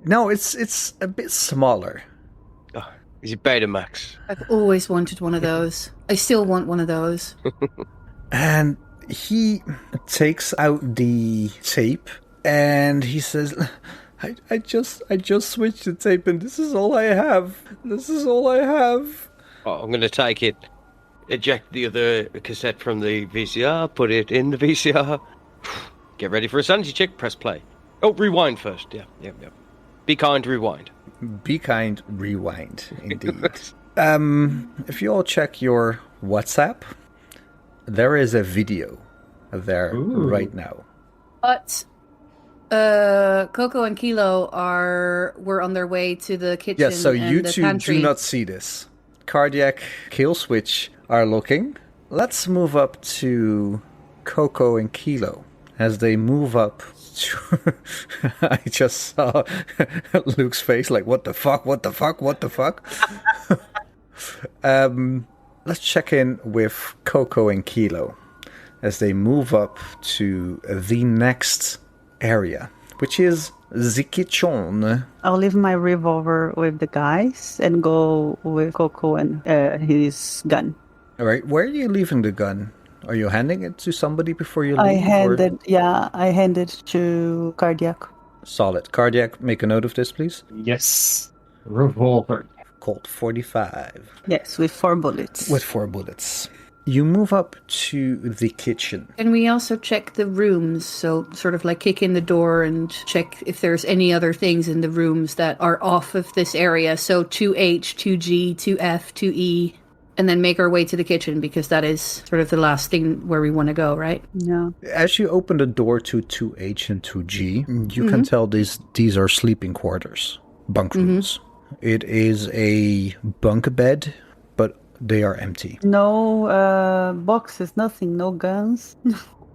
No, it's a bit smaller. Oh, is it Betamax? I've always wanted one of those. I still want one of those. And he takes out the tape and he says, I just switched the tape and this is all I have. Oh, I'm gonna take it, eject the other cassette from the VCR, put it in the VCR. Get ready for a sanity check, press play. Oh, rewind first. Yeah. Be kind, rewind. Be kind, rewind, indeed. If you all check your WhatsApp, there is a video there right now. But Koko and Kilo were on their way to the kitchen. Yes, so and you the two pantry. do not see this. Kardiac, Killswitch are looking. Let's move up to Koko and Kilo. As they move up to... I just saw Luke's face like, what the fuck? Let's check in with Koko and Kilo as they move up to the next area, which is the kitchen. I'll leave my revolver with the guys and go with Koko and his gun. All right, where are you leaving the gun? Are you handing it to somebody before you leave? I handed to Kardiac. Solid. Kardiac, make a note of this, please. Yes. Revolver. Colt 45. Yes, with 4 bullets. With 4 bullets. You move up to the kitchen. And we also check the rooms, so sort of like kick in the door and check if there's any other things in the rooms that are off of this area. So 2H, 2G, 2F, 2E, and then make our way to the kitchen because that is sort of the last thing where we want to go, right? Yeah. As you open the door to 2H and 2G, you can tell these are sleeping quarters, bunk rooms. It is a bunk bed, but they are empty. No boxes, nothing, no guns.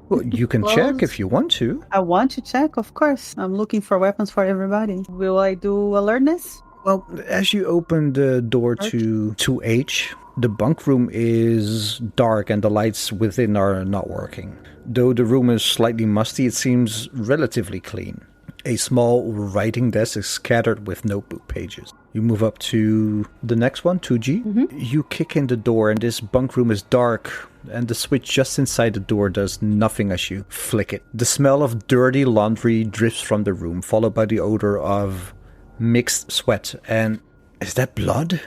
Well, you can check if you want to. I want to check, of course. I'm looking for weapons for everybody. Will I do alertness? Well, as you open the door to 2H, the bunk room is dark and the lights within are not working. Though the room is slightly musty, it seems relatively clean. A small writing desk is scattered with notebook pages. You move up to the next one, 2G. You kick in the door and this bunk room is dark and the switch just inside the door does nothing as you flick it. The smell of dirty laundry drifts from the room, followed by the odor of mixed sweat. And is that blood?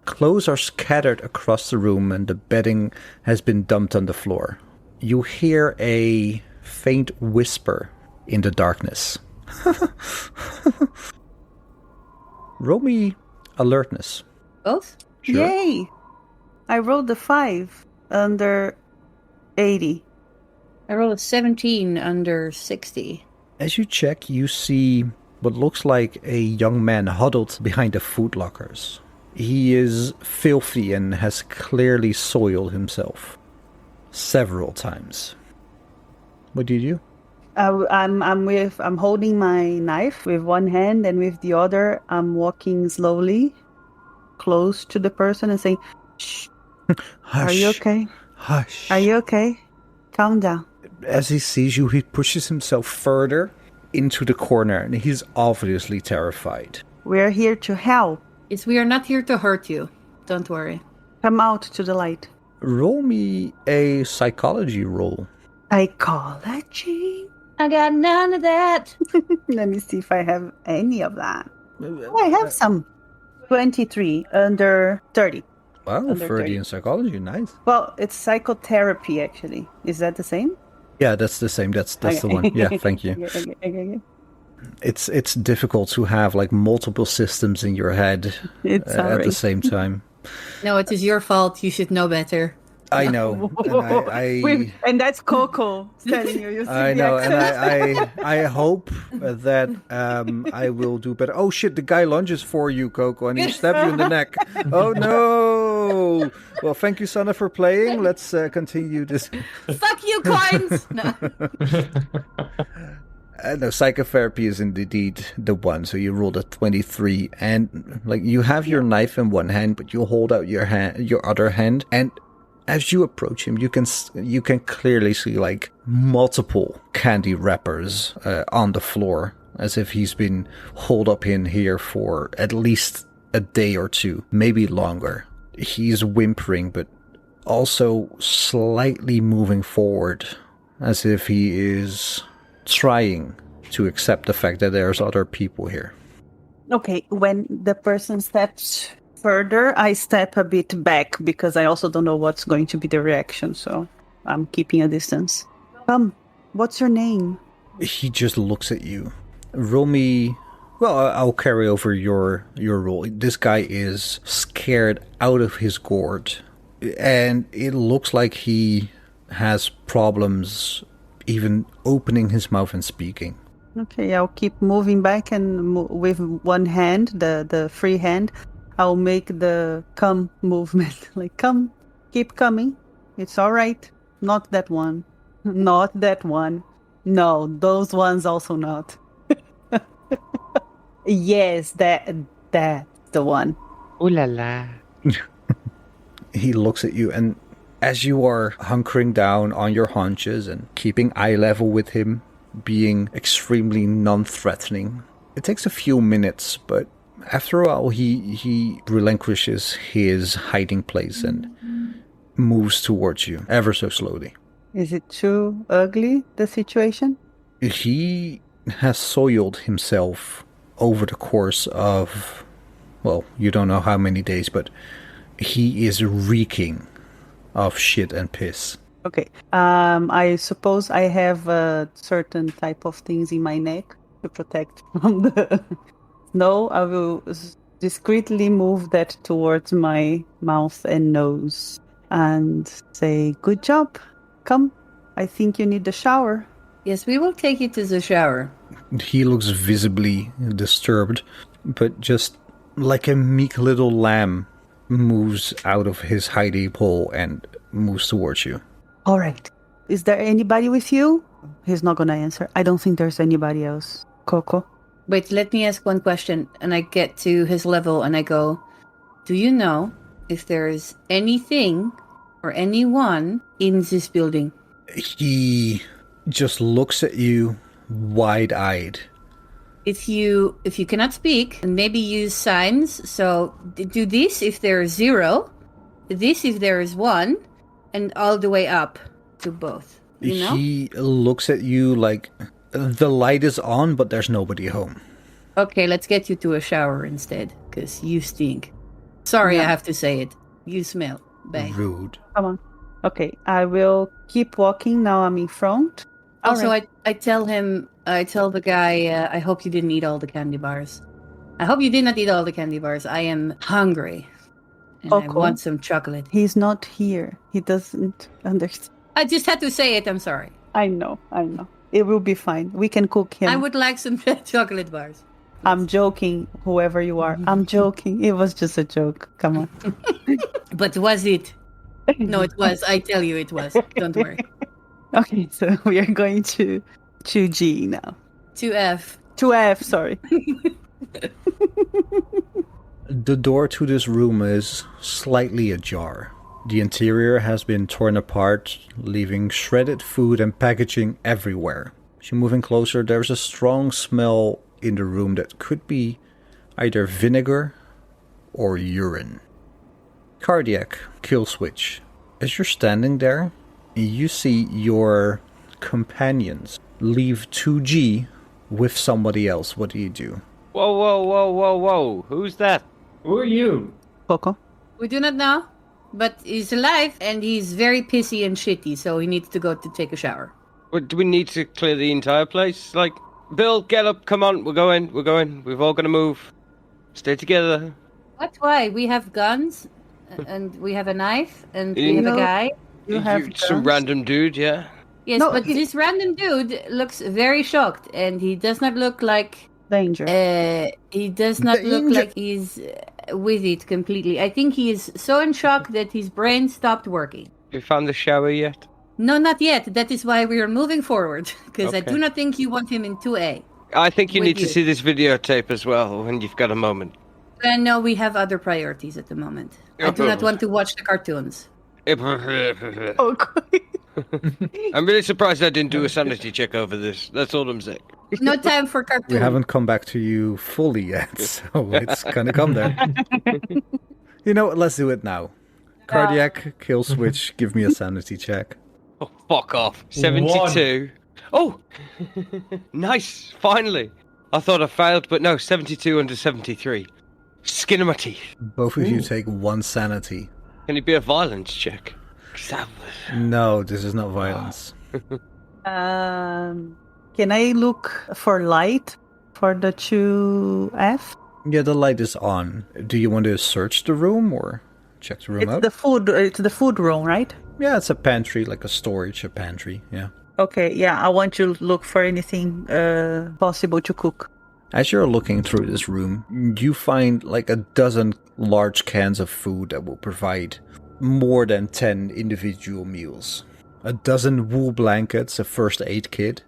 Clothes are scattered across the room and the bedding has been dumped on the floor. You hear a faint whisper in the darkness. Roll me alertness. Both? Sure. Yay! I rolled a 5 under 80. I rolled a 17 under 60. As you check, you see what looks like a young man huddled behind the food lockers. He is filthy and has clearly soiled himself several times. What do you do? I'm holding my knife with one hand, and with the other, I'm walking slowly close to the person and saying, "Shh, Hush. are you okay? Hush. Are you okay? Calm down." As he sees you, he pushes himself further into the corner, and he's obviously terrified. We're here to help. Yes, we are not here to hurt you. Don't worry. Come out to the light. Roll me a psychology roll. Psychology? I got none of that. Let me see if I have any of that. Oh, I have some. 23 under 30. Wow, Under 30 in psychology, nice. Well, it's psychotherapy, actually. Is that the same? Yeah, that's the same. That's the one. Yeah, thank you. Okay. It's difficult to have like multiple systems in your head It's at the same time. No, it is your fault. You should know better. I know. And and that's Koko telling you. You see I the know, and accent? I hope that I will do better. Oh shit! The guy lunges for you, Koko, and he stabs you in the neck. Oh no! Well, thank you, Sanne, for playing. Let's continue this. Fuck you, coins! No. No, psychotherapy is indeed the one. So you rolled a 23, and like you have your knife in one hand, but you hold out your other hand, and as you approach him, you can clearly see like multiple candy wrappers on the floor, as if he's been holed up in here for at least a day or two, maybe longer. He's whimpering, but also slightly moving forward, as if he is trying to accept the fact that there's other people here. Okay, when the person steps further, I step a bit back because I also don't know what's going to be the reaction, so I'm keeping a distance. Come, what's your name? He just looks at you. Roll me... Well, I'll carry over your roll. This guy is scared out of his gourd, and it looks like he has problems even opening his mouth and speaking. Okay, I'll keep moving back, and with one hand, the free hand, I'll make the come movement. Like, come, keep coming. It's all right. Not that one. Not that one. No, those ones also not. Yes, that's the one. Ooh la la. He looks at you, and as you are hunkering down on your haunches and keeping eye level with him, being extremely non-threatening, it takes a few minutes, but after a while he relinquishes his hiding place and moves towards you ever so slowly. Is it too ugly, the situation? He has soiled himself over the course of, well, you don't know how many days, but he is reeking of shit and piss. Okay. I suppose I have a certain type of things in my neck to protect from the snow. I will discreetly move that towards my mouth and nose and say, "Good job. Come. I think you need a shower." Yes, we will take you to the shower. He looks visibly disturbed, but just like a meek little lamb moves out of his hidey hole and moves towards you. All right. Is there anybody with you? He's not going to answer. I don't think there's anybody else. Koko? Wait, let me ask one question. And I get to his level and I go, do you know if there's anything or anyone in this building? He just looks at you wide-eyed. If you cannot speak, maybe use signs. So do this if there is 0, this if there is 1, and all the way up to both. You know? He looks at you like the light is on, but there's nobody home. Okay, let's get you to a shower instead, because you stink. Sorry, I have to say it. You smell bad. Rude. Come on. Okay, I will keep walking. Now I'm in front. Also, right. I tell the guy, I hope you didn't eat all the candy bars. I hope you did not eat all the candy bars. I am hungry. And I want some chocolate. He's not here. He doesn't understand. I just had to say it. I'm sorry. I know. It will be fine. We can cook him. I would like some chocolate bars. I'm joking, whoever you are. I'm joking. It was just a joke. Come on. But was it? No, it was. I tell you it was. Don't worry. Okay, so we are going to 2G now. 2F. 2F, sorry. The door to this room is slightly ajar. The interior has been torn apart, leaving shredded food and packaging everywhere. As you're moving closer, there's a strong smell in the room that could be either vinegar or urine. Kardiac, Killswitch. As you're standing there, you see your companions leave 2G with somebody else. What do you do? Whoa. Who's that? Who are you? Koko? We do not know, but he's alive and he's very pissy and shitty, so he needs to go to take a shower. Do we need to clear the entire place? Like, Bill, get up, come on, we're going. We've all got to move. Stay together. What? Why? We have guns, and we have a knife, and we have a guy. You have some guns? random dude, yeah? Yes, No, but this random dude looks very shocked, and he does not look like... Danger. He does not look Danger. like he's with it completely. I think he is so in shock that his brain stopped working. You found the shower yet? No, not yet. That is why we are moving forward, because I Okay. do not think you want him in 2A. I think you With need to you. see this videotape as well when you've got a moment. And no, we have other priorities at the moment. I do not want to watch the cartoons. Okay. I'm really surprised I didn't do a sanity check over this. That's all I'm saying. No time for cartoons. We haven't come back to you fully yet, so it's gonna come there. You know what? Let's do it now. Kardiac, Killswitch, give me a sanity check. Oh, fuck off. 72. Oh! Nice, finally. I thought I failed, but no, 72 under 73. Skin of my teeth. Both of you take 1 sanity. Can it be a violence check? 'Cause that was... No, this is not violence. Can I look for light for the 2F? Yeah, the light is on. Do you want to search the room or check the room It's out? the food room, right? Yeah, it's a pantry, like a storage, a pantry, yeah. Okay, yeah, I want to look for anything possible to cook. As you're looking through this room, you find like a dozen large cans of food that will provide more than 10 individual meals. A dozen wool blankets, a first aid kit,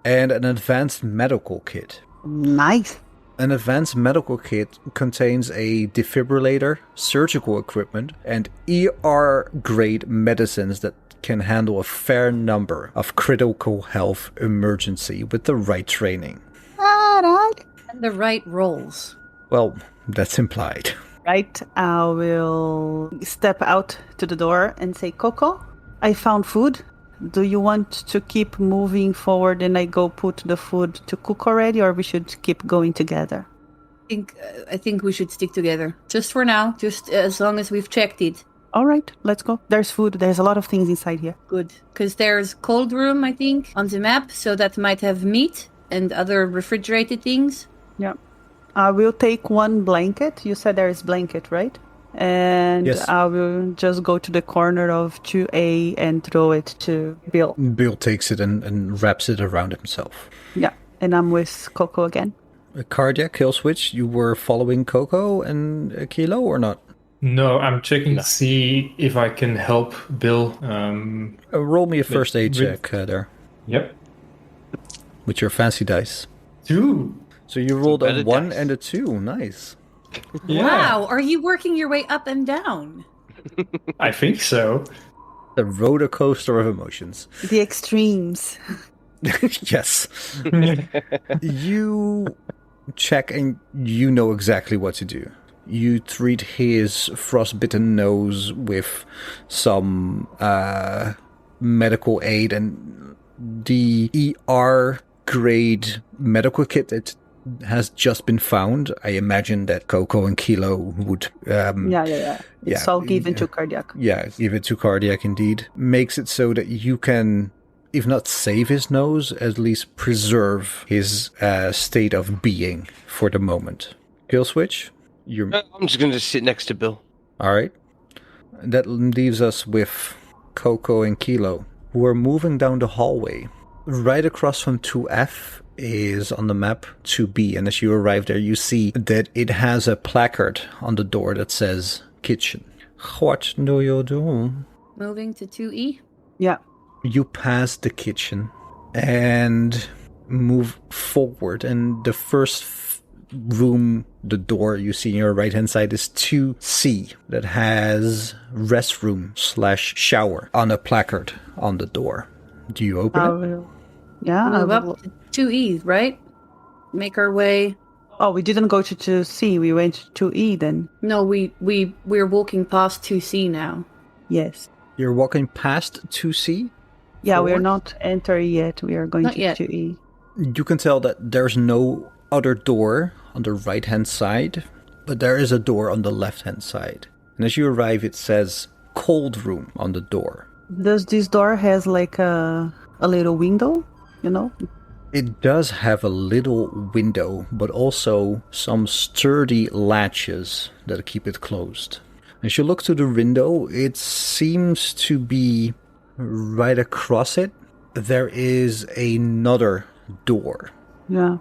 and an advanced medical kit. Nice. An advanced medical kit contains a defibrillator, surgical equipment, and ER-grade medicines that can handle a fair number of critical health emergency with the right training. Alright. And the right roles. Well, that's implied. Right, I will step out to the door and say, Koko, I found food. Do you want to keep moving forward and I go put the food to cook already, or we should keep going together? I think we should stick together. Just for now, just as long as we've checked it. All right, let's go. There's food. There's a lot of things inside here. Good. Because there's cold room, I think, on the map, so that might have meat and other refrigerated things. Yeah. I will take 1 blanket. You said there is blanket, right? And Yes. I will just go to the corner of 2A and throw it to Bill. Bill takes it and wraps it around himself. Yeah, and I'm with Koko again. Kardiac, Killswitch, you were following Koko and Kilo or not? No, I'm checking to see if I can help Bill. Roll me a first aid with- check there Yep. with your fancy dice. 2. So you rolled a better 1 dice. and a 2. Nice. Yeah, Wow, are you working your way up and down? I think so. A roller coaster of emotions. The extremes. Yes. You check and you know exactly what to do. You treat his frostbitten nose with some medical aid, and the ER grade medical kit that has just been found. I imagine that Koko and Kilo would Yeah. It's all given to Kardiac. yeah, give it to Kardiac indeed. Makes it so that you can, if not save his nose, at least preserve his state of being for the moment. Killswitch, you're I'm just going to sit next to Bill. all right. That leaves us with Koko and Kilo, who are moving down the hallway. Right across from 2F is on the map 2B, and as you arrive there, you see that it has a placard on the door that says kitchen. What do you do? Moving to 2E? Yeah. You pass the kitchen, and move forward. And the first room, the door you see on your right-hand side is 2C that has restroom/shower on a placard on the door. Do you open it? Yeah. Move up to 2E, right? Make our way. Oh, we didn't go to 2C. We went to 2E then. No, we're walking past 2C now. Yes. You're walking past 2C? Yeah, we are Forward? not entering yet. We are going Not to yet. 2E. You can tell that there's no other door on the right-hand side, but there is a door on the left-hand side. And as you arrive, it says cold room on the door. Does this door has like a little window, you know? It does have a little window, but also some sturdy latches that keep it closed. As you look to the window, it seems to be right across it. There is another door. Yeah.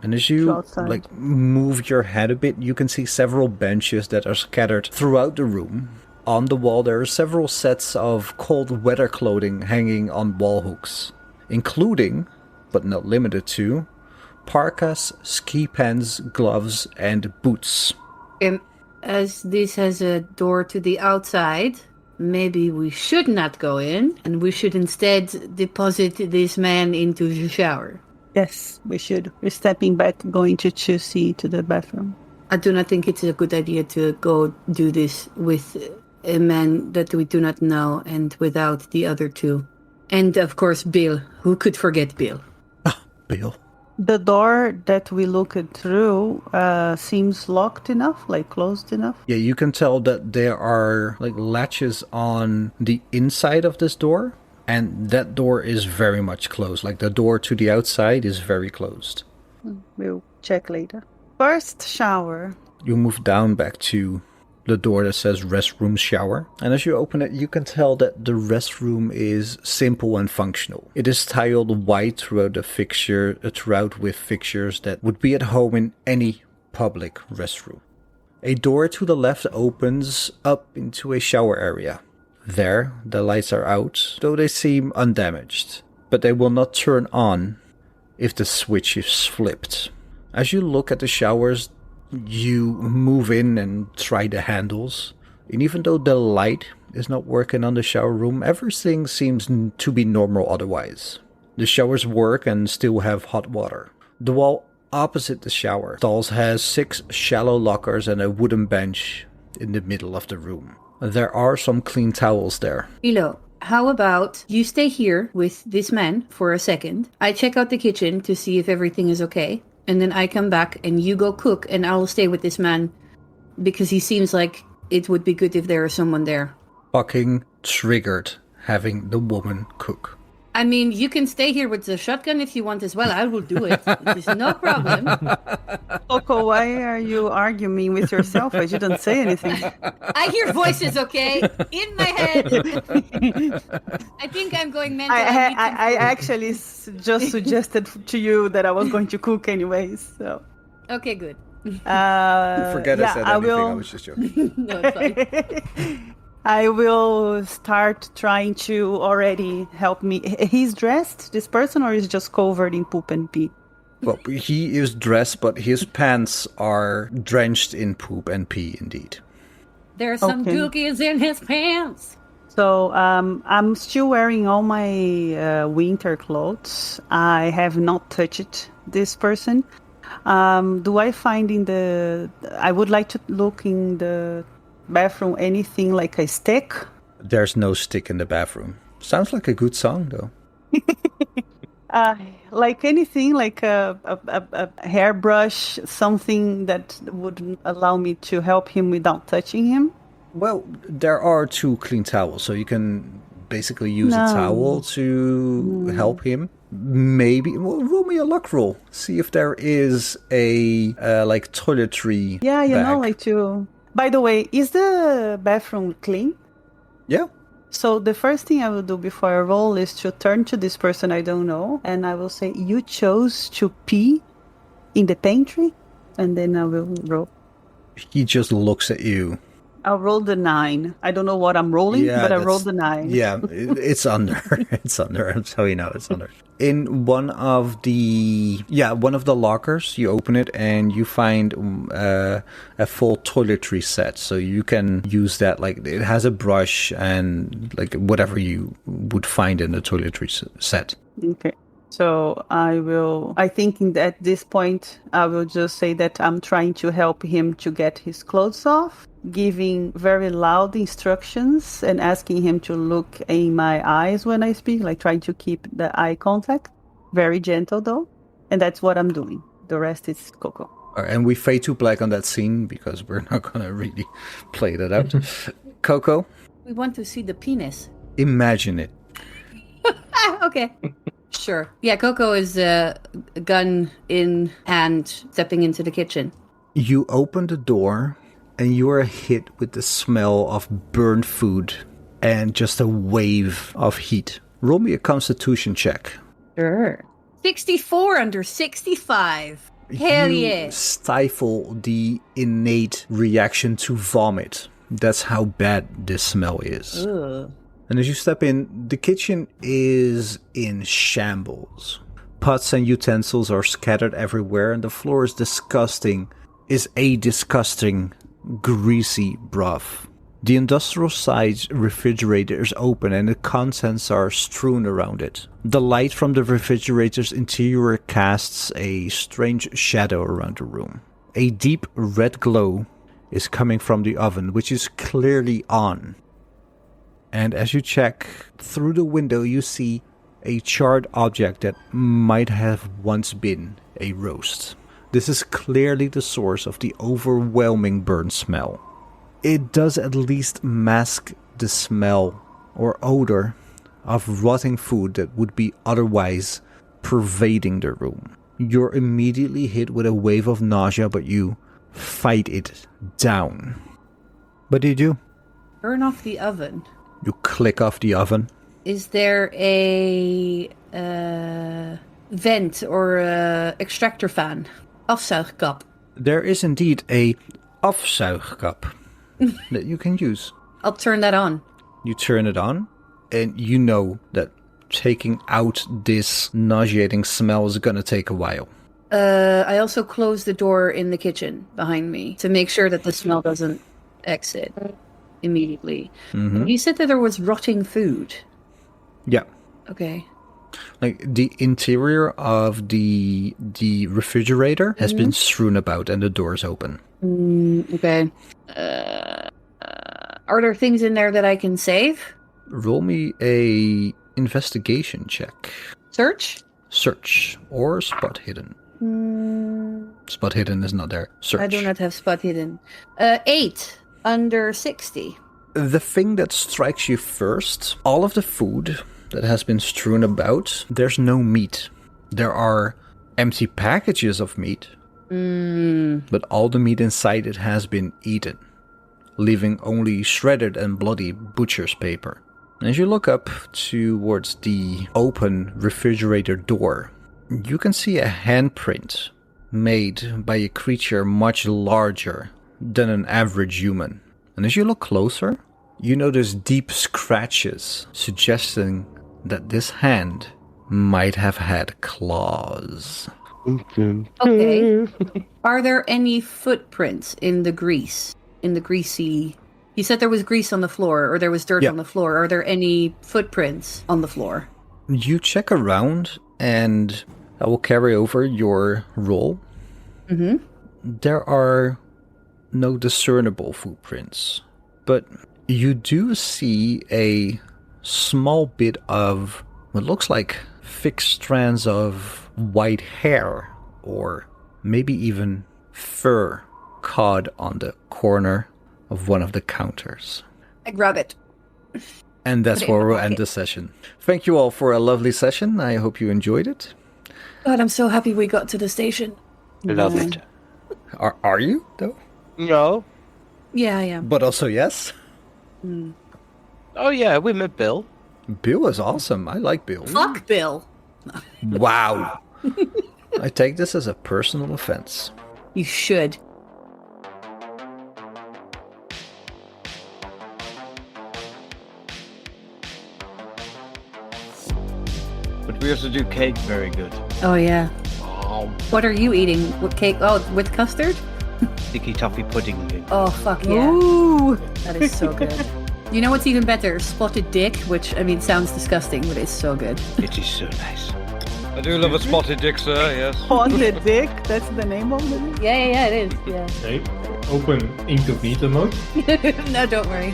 And as you Outside. move your head a bit, you can see several benches that are scattered throughout the room. On the wall, there are several sets of cold weather clothing hanging on wall hooks, including, but not limited to, parkas, ski pants, gloves, and boots. As this has a door to the outside, maybe we should not go in, and we should instead deposit this man into the shower. Yes, we should. We're stepping back, going to 2C to the bathroom. I do not think it's a good idea to go do this with a man that we do not know and without the other two. And of course, Bill. Who could forget Bill? Bill. The door that we looked through seems locked enough, like closed enough. Yeah, you can tell that there are like latches on the inside of this door, and that door is very much closed. Like the door to the outside is very closed. We'll check later. First shower. You move down back to the door that says restroom shower, and as you open it, you can tell that the restroom is simple and functional. It is tiled white throughout with fixtures that would be at home in any public restroom. A door to the left opens up into a shower area. There, the lights are out, though they seem undamaged, but they will not turn on if the switch is flipped. As you look at the showers, you move in and try the handles, and even though the light is not working on the shower room, everything seems to be normal otherwise. The showers work and still have hot water. The wall opposite the shower stalls has 6 shallow lockers and a wooden bench in the middle of the room. There are some clean towels there. Ilo, how about you stay here with this man for a second? I check out the kitchen to see if everything is okay. And then I come back and you go cook and I'll stay with this man because he seems like it would be good if there is someone there. Fucking triggered having the woman cook. I mean, you can stay here with the shotgun if you want as well. I will do it. There's no problem. Koko, why are you arguing with yourself? I didn't say anything. I hear voices, okay? In my head. I think I'm going mental. I actually just suggested to you that I was going to cook anyways. So. Okay, good. Forget I said anything, I was just joking. No, it's fine. I will start trying to already help me. He's dressed, this person, or is just covered in poop and pee? Well, he is dressed, but his pants are drenched in poop and pee, indeed. There's some dookies in his pants. So I'm still wearing all my winter clothes. I have not touched this person. Do I find I would like to look in the bathroom anything like a stick? There's no stick in the bathroom. Sounds like a good song, though. Like anything, like a hairbrush, something that would allow me to help him without touching him? Well, there are 2 clean towels, so you can basically use a towel to help him. Maybe, well, roll me a luck roll. See if there is a like toiletry Yeah, you bag. know, like to... By the way, is the bathroom clean? Yeah. So the first thing I will do before I roll is to turn to this person I don't know, and I will say, you chose to pee in the pantry? And then I will roll. He just looks at you I rolled the 9. I don't know what I'm rolling, but I rolled the 9. Yeah, it's under. It's under. So you know it's under. In one of the lockers, you open it and you find a full toiletry set. So you can use that. Like it has a brush and like whatever you would find in a toiletry set. Okay. So I think at this point, I will just say that I'm trying to help him to get his clothes off, giving very loud instructions and asking him to look in my eyes when I speak, like trying to keep the eye contact. Very gentle though. And that's what I'm doing. The rest is Koko. And we fade to black on that scene because we're not going to really play that out. Koko? We want to see the penis. Imagine it. Okay. Sure. Yeah, Koko is a gun in hand, stepping into the kitchen. You open the door and you are hit with the smell of burnt food and just a wave of heat. Roll me a constitution check. Sure. 64 under 65. Hell yeah. Stifle the innate reaction to vomit. That's how bad this smell is. Ugh. And as you step in, the kitchen is in shambles. Pots and utensils are scattered everywhere, and the floor is disgusting, greasy broth. The industrial-sized refrigerator is open, and the contents are strewn around it. The light from the refrigerator's interior casts a strange shadow around the room. A deep red glow is coming from the oven, which is clearly on. And as you check through the window, you see a charred object that might have once been a roast. This is clearly the source of the overwhelming burn smell. It does at least mask the smell or odor of rotting food that would be otherwise pervading the room. You're immediately hit with a wave of nausea, but you fight it down. What do you do? Burn off the oven. You click off the oven. Is there a vent or a extractor fan? Afzuigkap. There is indeed a afzuigkap that you can use. I'll turn that on. You turn it on, and you know that taking out this nauseating smell is going to take a while. I also close the door in the kitchen behind me to make sure that the smell doesn't exit immediately. Mm-hmm. You said that there was rotting food. Yeah. Okay. Like the interior of the refrigerator has been strewn about and the door's open. Okay. Are there things in there that I can save? Roll me a investigation check. Search? Search or spot hidden. Spot hidden is not there. Search. I do not have spot hidden. 8 under 60. The thing that strikes you first, all of the food that has been strewn about, there's no meat. There are empty packages of meat, but all the meat inside it has been eaten, leaving only shredded and bloody butcher's paper. As you look up towards the open refrigerator door, you can see a handprint made by a creature much larger than an average human. And as you look closer, you notice deep scratches, suggesting that this hand might have had claws. Okay. Are there any footprints in the grease? In the greasy... You said there was grease on the floor, or there was dirt on the floor. Are there any footprints on the floor? You check around, and I will carry over your roll. Mm-hmm. There are no discernible footprints, but you do see a small bit of what looks like thick strands of white hair, or maybe even fur, caught on the corner of one of the counters. I grab it. And that's where we'll end the session. Thank you all for a lovely session. I hope you enjoyed it. God, I'm so happy we got to the station. Love it. Are you, though? No. Yeah, I am. But also yes? Oh yeah, we met Bill. Bill is awesome. I like Bill. Fuck Bill. Wow. I take this as a personal offense. You should. But we also do cake very good. Oh yeah. Oh, What are you eating? What cake? Oh, with custard? sticky toffee pudding. Oh fuck yeah. Ooh. That is so good. You know what's even better? Spotted dick, which I mean sounds disgusting, but it's so good. It is so nice. I do love a spotted dick, sir, yes. Haunted Dick. That's the name of it. Yeah, it is. Yeah. Okay. Open incognito mode. No, don't worry.